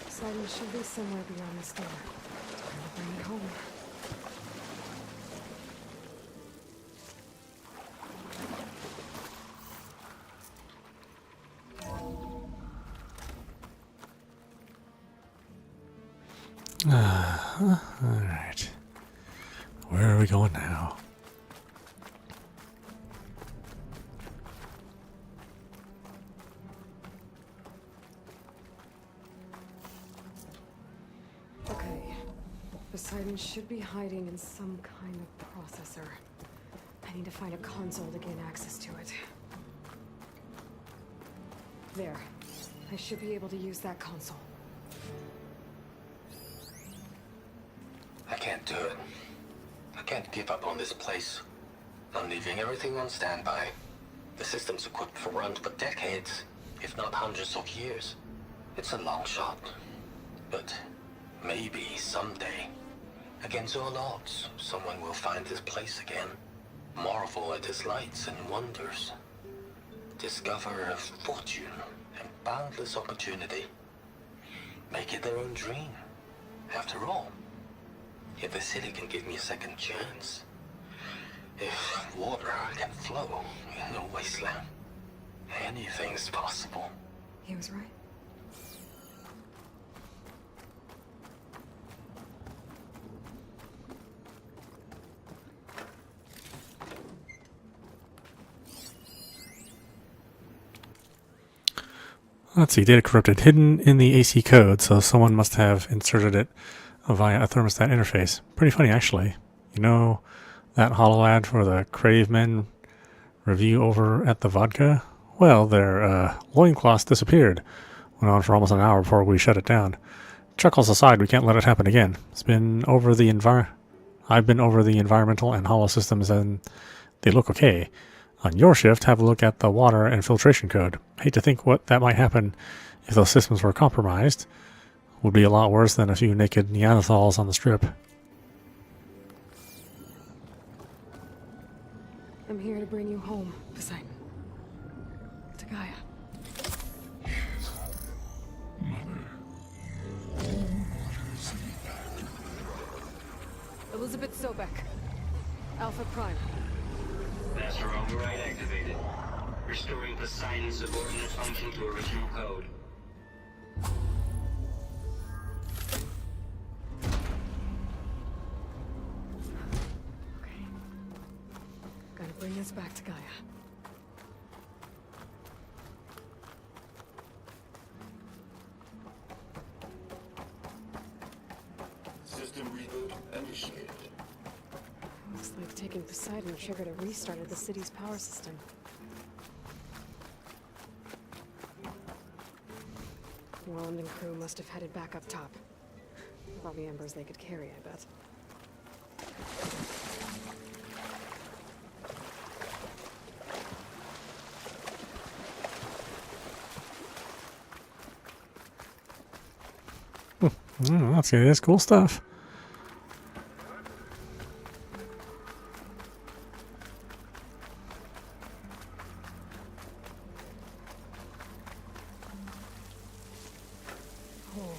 Poseidon should be somewhere beyond this door. Time to bring it home. Alright. Where are we going now? Okay. Poseidon should be hiding in some kind of processor. I need to find a console to gain access to it. There. I should be able to use that console. I can't do it. I can't give up on this place. I'm leaving everything on standby. The system's equipped for runs for decades, if not hundreds of years. It's a long shot. But maybe someday, against all odds, someone will find this place again. Marvel at its lights and wonders. Discover a fortune and boundless opportunity. Make it their own dream. After all, if the city can give me a second chance, if water can flow in the wasteland, anything's possible. He was right. Let's see, data corrupted, hidden in the AC code, so someone must have inserted it via a thermostat interface. Pretty funny, actually. You know that holo ad for the Crave Men review over at the vodka? Well, their loincloths disappeared. Went on for almost an hour before we shut it down. Chuckles aside, we can't let it happen again. I've been over the environmental and holo systems, and they look okay. On your shift, have a look at the water and filtration code. Hate to think what that might happen if those systems were compromised. Would be a lot worse than a few naked Neanderthals on the strip. I'm here to bring you home, Poseidon. To Gaia. Elizabeth Sobek. Alpha Prime. Master override activated. Restoring Poseidon's subordinate function to original code. Okay. Gotta bring this back to Gaia. System reboot initiated. Looks like taking Poseidon triggered a restart of the city's power system. Roland and crew must have headed back up top. Probably embers they could carry, I bet. That's good. That's cool stuff. Oh,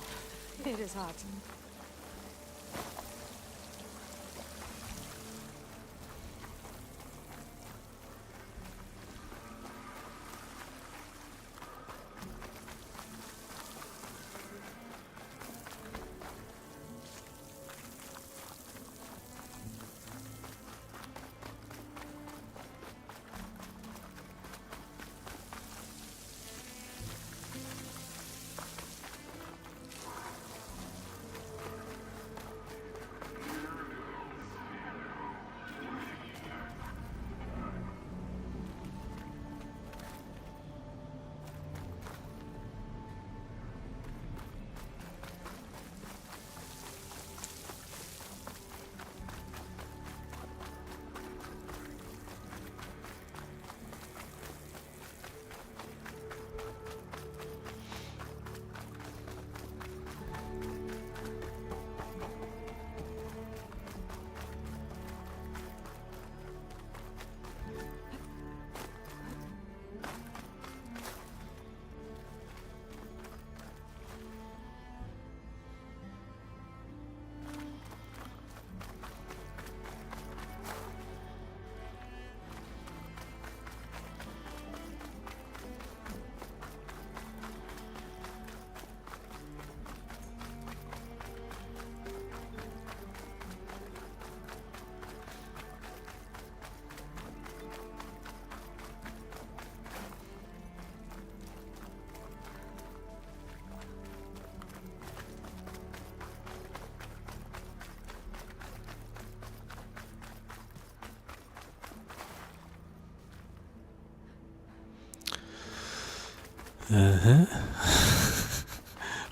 Uh-huh.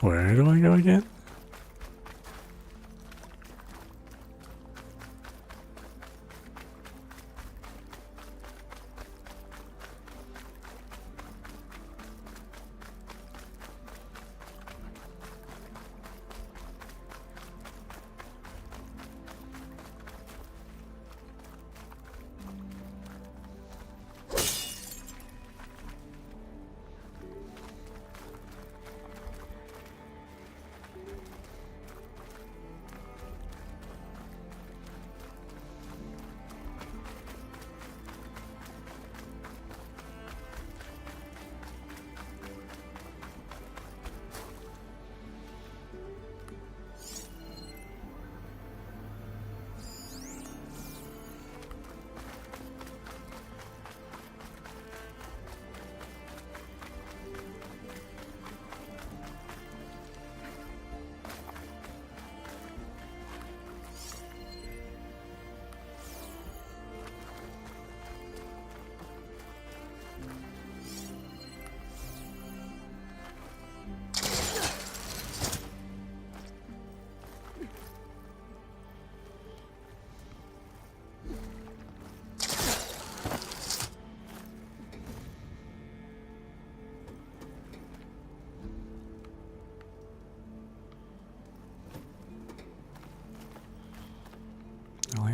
Where do I go again?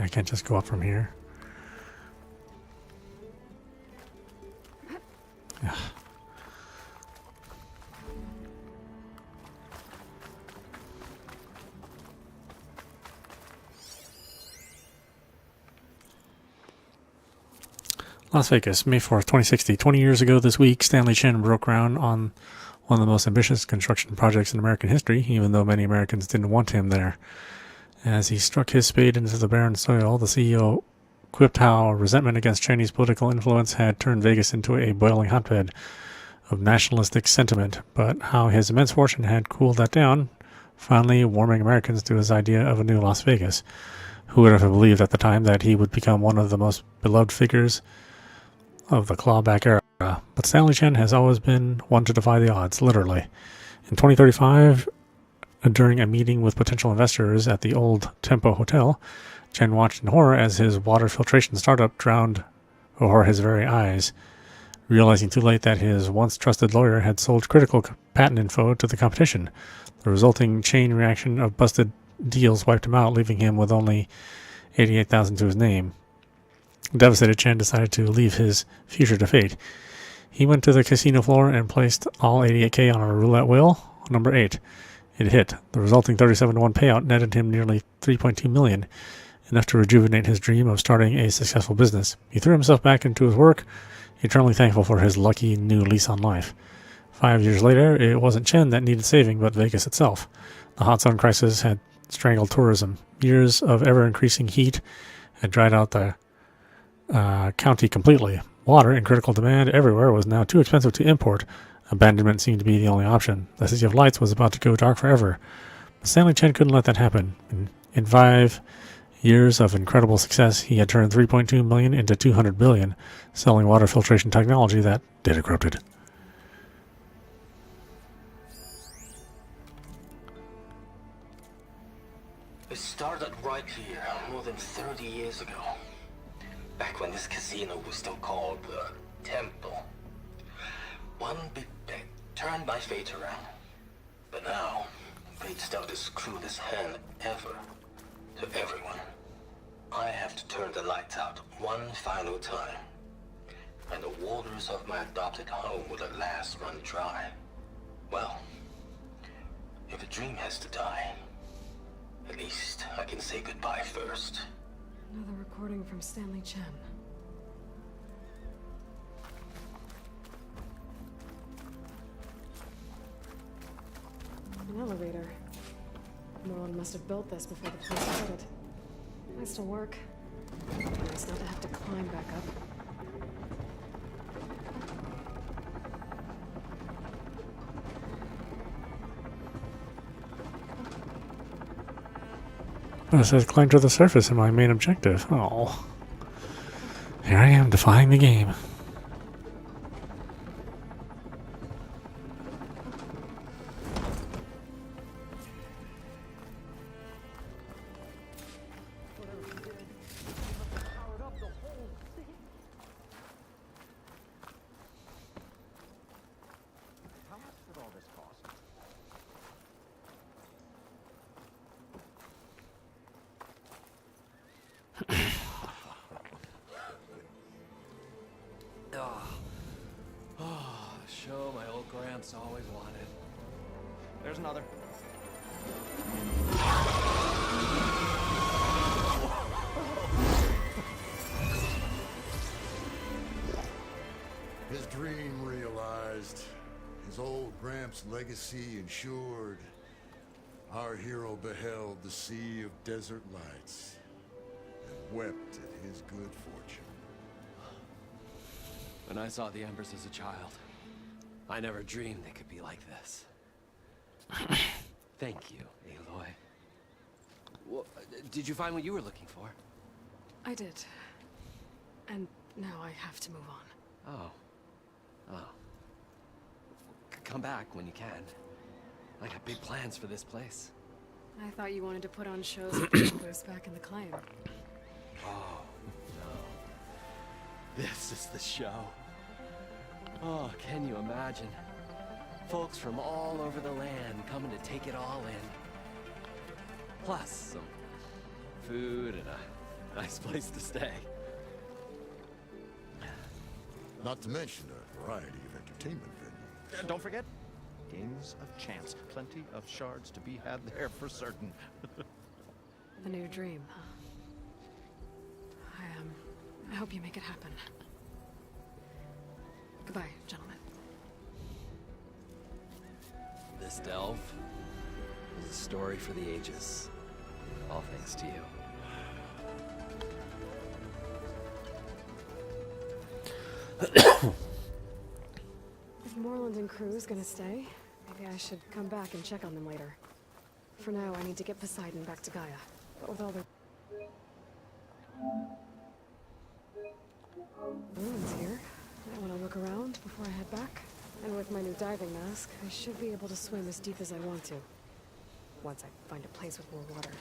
I can't just go up from here. Ugh. Las Vegas, May 4th, 2060. 20 years ago this week, Stanley Chen broke ground on one of the most ambitious construction projects in American history, even though many Americans didn't want him there. As he struck his spade into the barren soil, the CEO quipped how resentment against Chinese political influence had turned Vegas into a boiling hotbed of nationalistic sentiment, but how his immense fortune had cooled that down, finally warming Americans to his idea of a new Las Vegas. Who would have believed at the time that he would become one of the most beloved figures of the clawback era? But Stanley Chen has always been one to defy the odds, literally. In 2035, during a meeting with potential investors at the old Tempo Hotel, Chen watched in horror as his water filtration startup drowned before his very eyes, realizing too late that his once trusted lawyer had sold critical patent info to the competition. The resulting chain reaction of busted deals wiped him out, leaving him with only $88,000 to his name. Devastated, Chen decided to leave his future to fate. He went to the casino floor and placed all $88K on a roulette wheel, number 8. It hit. The resulting 37-to-1 payout netted him nearly $3.2 million, enough to rejuvenate his dream of starting a successful business. He threw himself back into his work, eternally thankful for his lucky new lease on life. 5 years later, it wasn't Chen that needed saving, but Vegas itself. The hot zone crisis had strangled tourism. Years of ever-increasing heat had dried out the county completely. Water, in critical demand everywhere, was now too expensive to import. Abandonment seemed to be the only option. The City of Lights was about to go dark forever. But Stanley Chen couldn't let that happen. In 5 years of incredible success, he had turned $3.2 million into $200 billion, selling water filtration technology that data corrupted. It started right here, more than 30 years ago. Back when this casino was still called the Temple. One big bet turned my fate around. But now, fate's dealt this cruelest hand ever to everyone. I have to turn the lights out one final time. And the waters of my adopted home will at last run dry. Well, if a dream has to die, at least I can say goodbye first. Another recording from Stanley Chen. An elevator. No one must have built this before the place started. Nice to work. Nice not to have to climb back up. It says climb to the surface in my main objective. Oh. Here I am defying the game. Show my old Gramps always wanted. There's another. His dream realized. His old Gramps' legacy ensured. Our hero beheld the sea of desert lights and wept at his good fortune. When I saw the embers as a child, I never dreamed they could be like this. Thank you, Aloy. Well, did you find what you were looking for? I did. And now I have to move on. Oh. Come back when you can. I got big plans for this place. I thought you wanted to put on shows and put us back in the claim. Oh, no. This is the show. Oh, can you imagine? Folks from all over the land coming to take it all in. Plus some food and a nice place to stay. Not to mention a variety of entertainment venues. Don't forget, games of chance. Plenty of shards to be had there for certain. The new dream, huh? I hope you make it happen. Goodbye, gentlemen. This delve is a story for the ages. All thanks to you. If Moreland and crew's gonna stay, maybe I should come back and check on them later. For now, I need to get Poseidon back to Gaia. But with all the ruins here, I want to look around before I head back. And with my new diving mask, I should be able to swim as deep as I want to. Once I find a place with more water.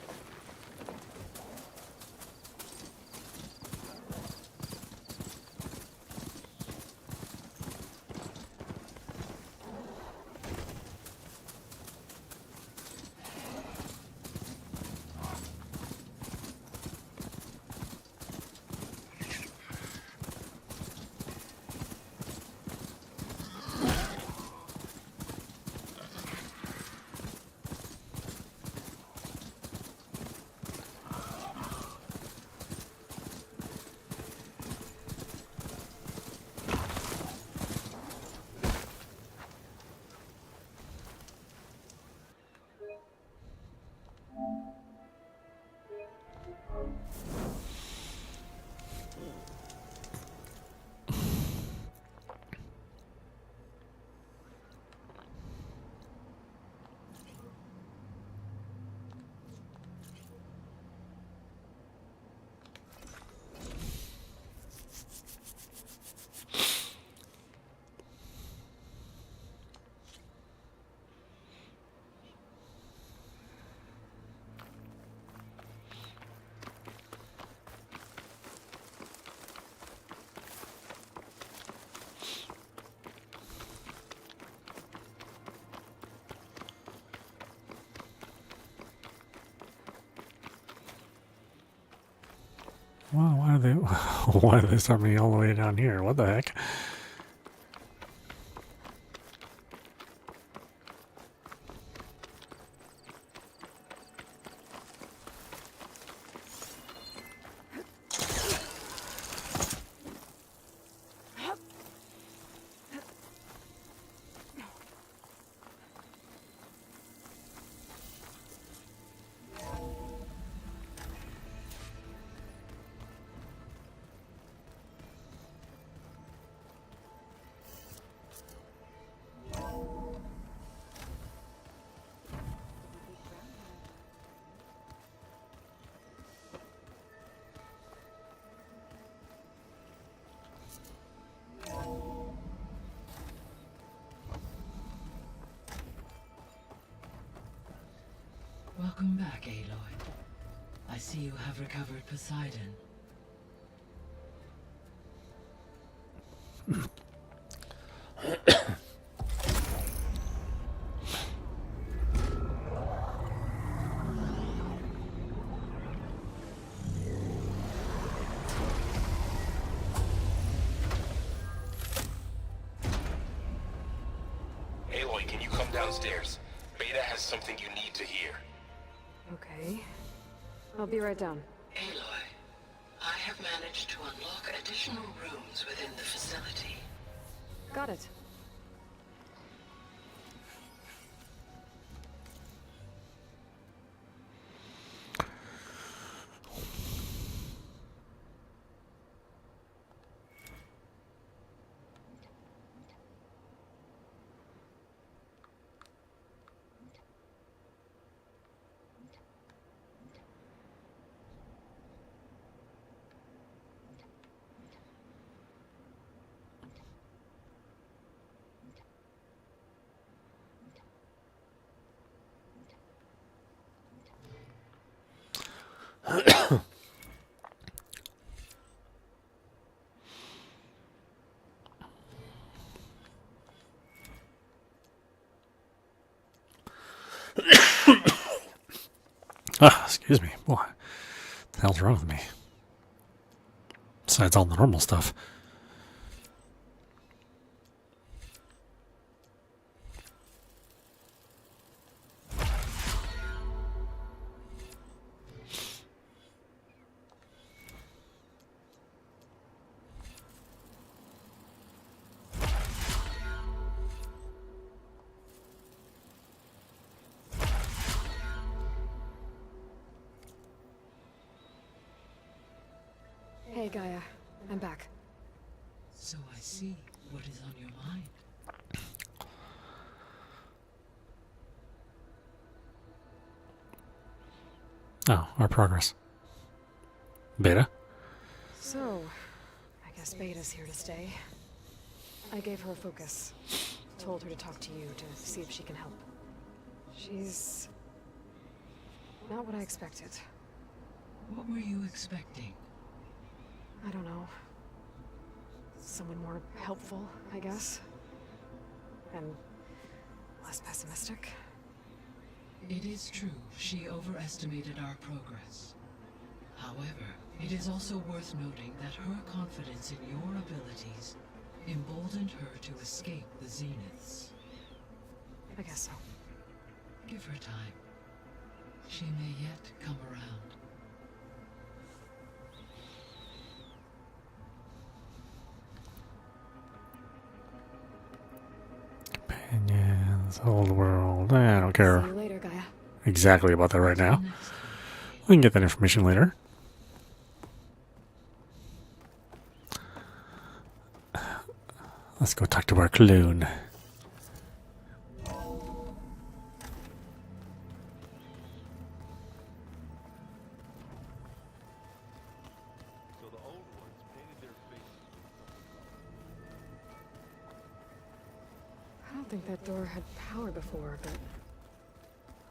Wow, why do they start me all the way down here? What the heck? Welcome back, Aloy. I see you have recovered Poseidon. downstairs. Beta has something you need to hear. Okay. I'll be right down. Aloy, I have managed to unlock additional rooms within the facility. Got it. Ah, excuse me. What the hell's wrong with me? Besides all the normal stuff. Hey, Gaia. I'm back. So I see what is on your mind. Oh, our progress. Beta? So, I guess Beta's here to stay. I gave her a focus. Told her to talk to you to see if she can help. She's not what I expected. What were you expecting? I don't know. Someone more helpful, I guess. And less pessimistic. It is true, she overestimated our progress. However, it is also worth noting that her confidence in your abilities emboldened her to escape the Zeniths. I guess so. Give her time. She may yet come around. Companions, old world. I don't care See you later, Gaia. exactly about that right now. Next time. We can get that information later. Let's go talk to our clone. So the old ones painted their faces. I don't think that door had power before, but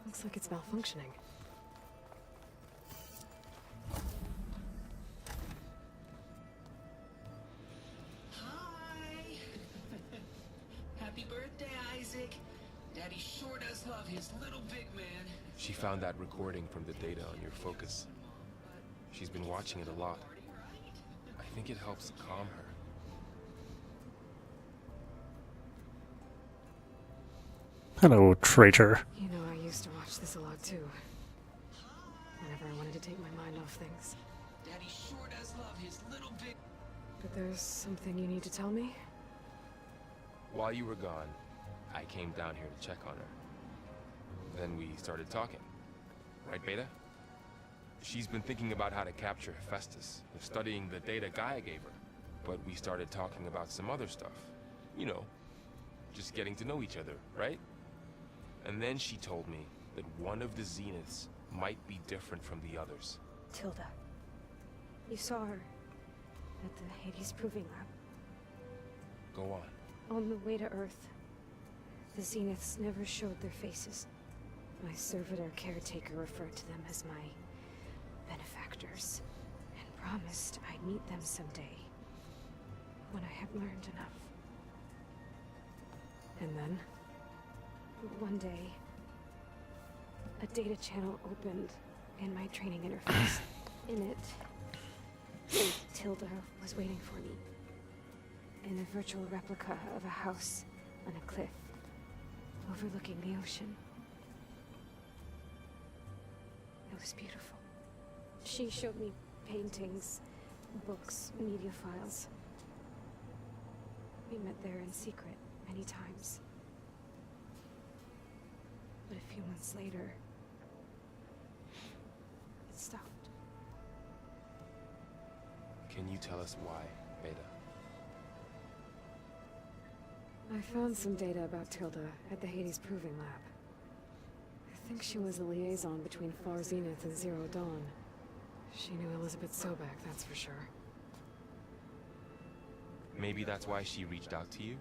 looks like it's malfunctioning. Hi! Happy birthday, Isaac! Daddy sure does love his little big man. She found that recording from the data on your focus. She's been watching it a lot. I think it helps calm her. Hello, traitor. You know, I used to watch this a lot too. Whenever I wanted to take my mind off things. Daddy sure does love his little big... But there's something you need to tell me? While you were gone, I came down here to check on her. Then we started talking. Right, Beta? She's been thinking about how to capture Hephaestus, studying the data Gaia gave her. But we started talking about some other stuff. You know, just getting to know each other, right? And then she told me that one of the Zeniths might be different from the others. Tilda. You saw her at the Hades Proving Lab. Go on. On the way to Earth, the Zeniths never showed their faces. My servitor caretaker referred to them as my benefactors, and promised I'd meet them someday, when I had learned enough. And then? One day, a data channel opened in my training interface. In it, Tilda was waiting for me. In a virtual replica of a house on a cliff. overlooking the ocean. It was beautiful. She showed me paintings, books, media files. We met there in secret many times. But a few months later, it stopped. Can you tell us why, Beta? I found some data about Tilda at the Hades Proving Lab. I think she was a liaison between Far Zenith and Zero Dawn. She knew Elizabeth Sobek, that's for sure. Maybe that's why she reached out to you?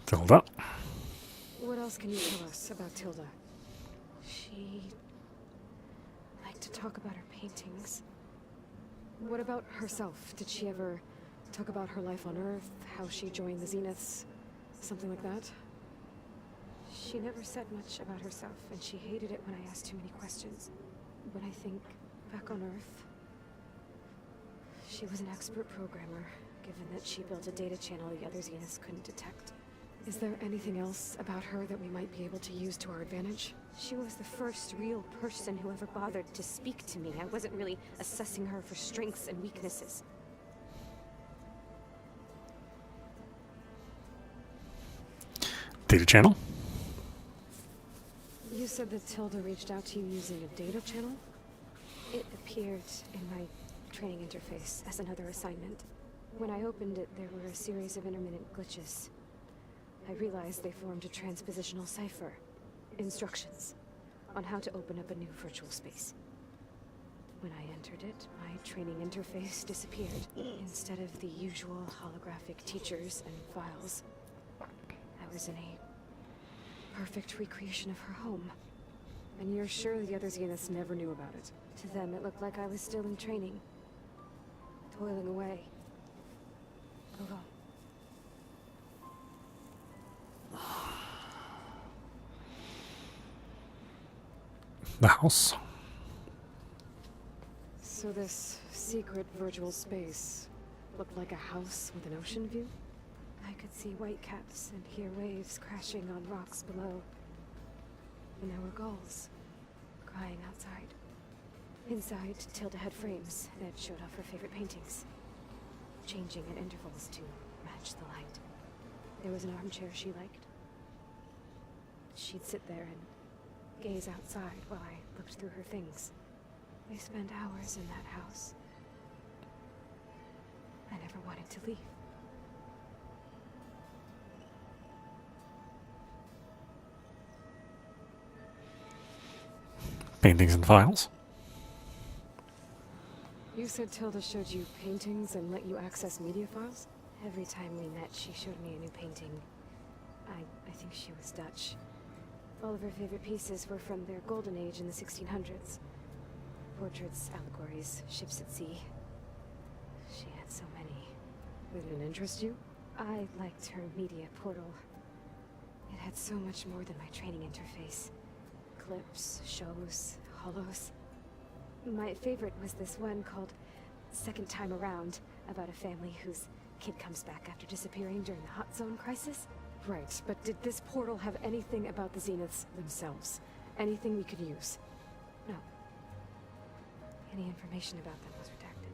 Tilda. What else can you tell us about Tilda? She liked to talk about her paintings. What about herself? Did she ever talk about her life on Earth, how she joined the Zeniths, something like that? She never said much about herself, and she hated it when I asked too many questions. But I think, back on Earth, she was an expert programmer, given that she built a data channel the other Zeniths couldn't detect. Is there anything else about her that we might be able to use to our advantage? She was the first real person who ever bothered to speak to me. I wasn't really assessing her for strengths and weaknesses. Data channel? You said that Tilda reached out to you using a data channel? It appeared in my training interface as another assignment. When I opened it, there were a series of intermittent glitches. I realized they formed a transpositional cipher. Instructions on how to open up a new virtual space. When I entered it, my training interface disappeared. Instead of the usual holographic teachers and files, I was in a perfect recreation of her home. And you're sure the other Zeniths never knew about it? To them, it looked like I was still in training, toiling away, alone. The house. So this secret virtual space looked like a house with an ocean view? I could see whitecaps and hear waves crashing on rocks below. And there were gulls crying outside. Inside, Tilda had frames that showed off her favorite paintings, changing at intervals to match the light. There was an armchair she liked. She'd sit there and gaze outside while I looked through her things. I spent hours in that house. I never wanted to leave. Paintings and files. You said Tilda showed you paintings and let you access media files? Every time we met, she showed me a new painting. I think she was Dutch. All of her favorite pieces were from their golden age in the 1600s. Portraits, allegories, ships at sea. She had so many. Did it interest you? I liked her media portal. It had so much more than my training interface. Clips, shows, holos. My favorite was this one called Second Time Around, about a family whose kid comes back after disappearing during the Hot Zone crisis. Right, but did this portal have anything about the Zeniths themselves? Anything we could use? No. Any information about them was redacted.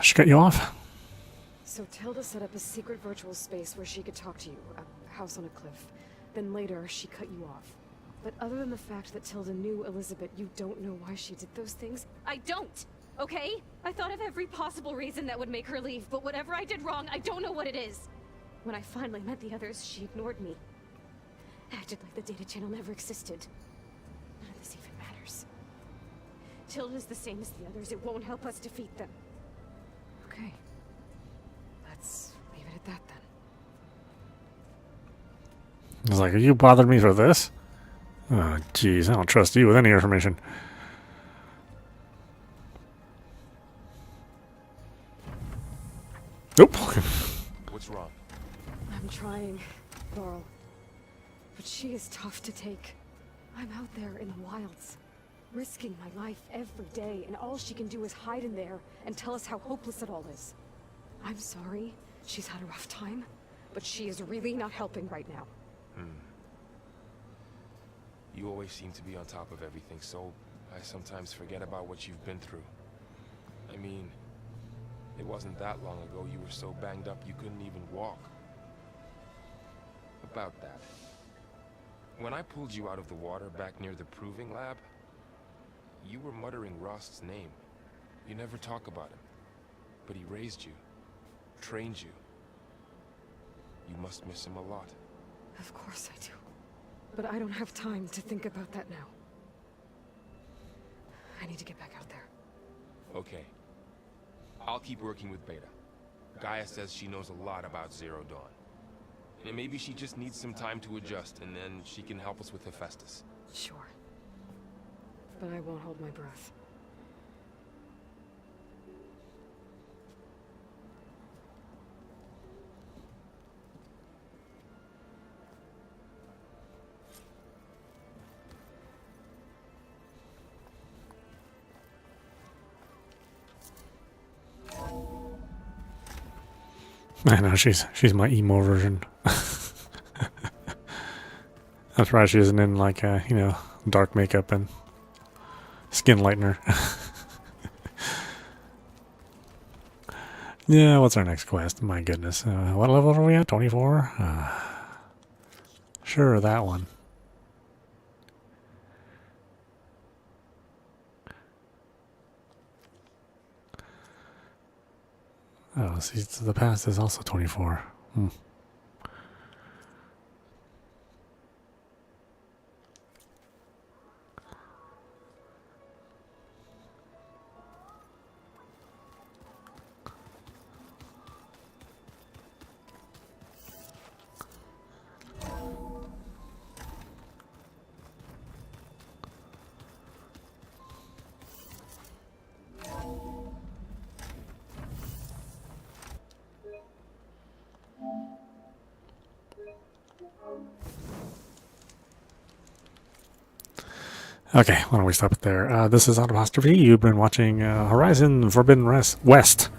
She cut you off? So Tilda set up a secret virtual space where she could talk to you, a house on a cliff. Then later, she cut you off. But other than the fact that Tilda knew Elizabeth, you don't know why she did those things? I don't! Okay? I thought of every possible reason that would make her leave, but whatever I did wrong, I don't know what it is. When I finally met the others, she ignored me. Acted like the data channel never existed. None of this even matters. Tilda's the same as the others. It won't help us defeat them. Okay. Let's leave it at that then. He's like, you bothered me for this? Oh, jeez, I don't trust you with any information. Nope. What's wrong? I'm trying, Laurel. But she is tough to take. I'm out there in the wilds. risking my life every day, and all she can do is hide in there and tell us how hopeless it all is. I'm sorry she's had a rough time, but she is really not helping right now. You always seem to be on top of everything, so I sometimes forget about what you've been through. I mean, it wasn't that long ago you were so banged up you couldn't even walk. About that. When I pulled you out of the water back near the proving lab, you were muttering Rost's name. You never talk about him. But he raised you, trained you. You must miss him a lot. Of course I do. But I don't have time to think about that now. I need to get back out there. Okay. I'll keep working with Beta. Gaia says she knows a lot about Zero Dawn. And maybe she just needs some time to adjust, and then she can help us with Hephaestus. Sure. But I won't hold my breath. I know, she's my emo version. That's right, she isn't in like you know, dark makeup and skin lightener. Yeah, what's our next quest? My goodness. What level are we at? 24? Sure, that one. Oh, see, the past is also 24. Okay, why don't we stop it there? This is audap. You've been watching Horizon Forbidden West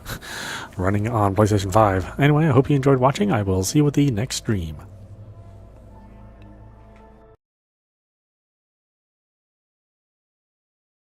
running on PlayStation 5. Anyway, I hope you enjoyed watching. I will see you with the next stream.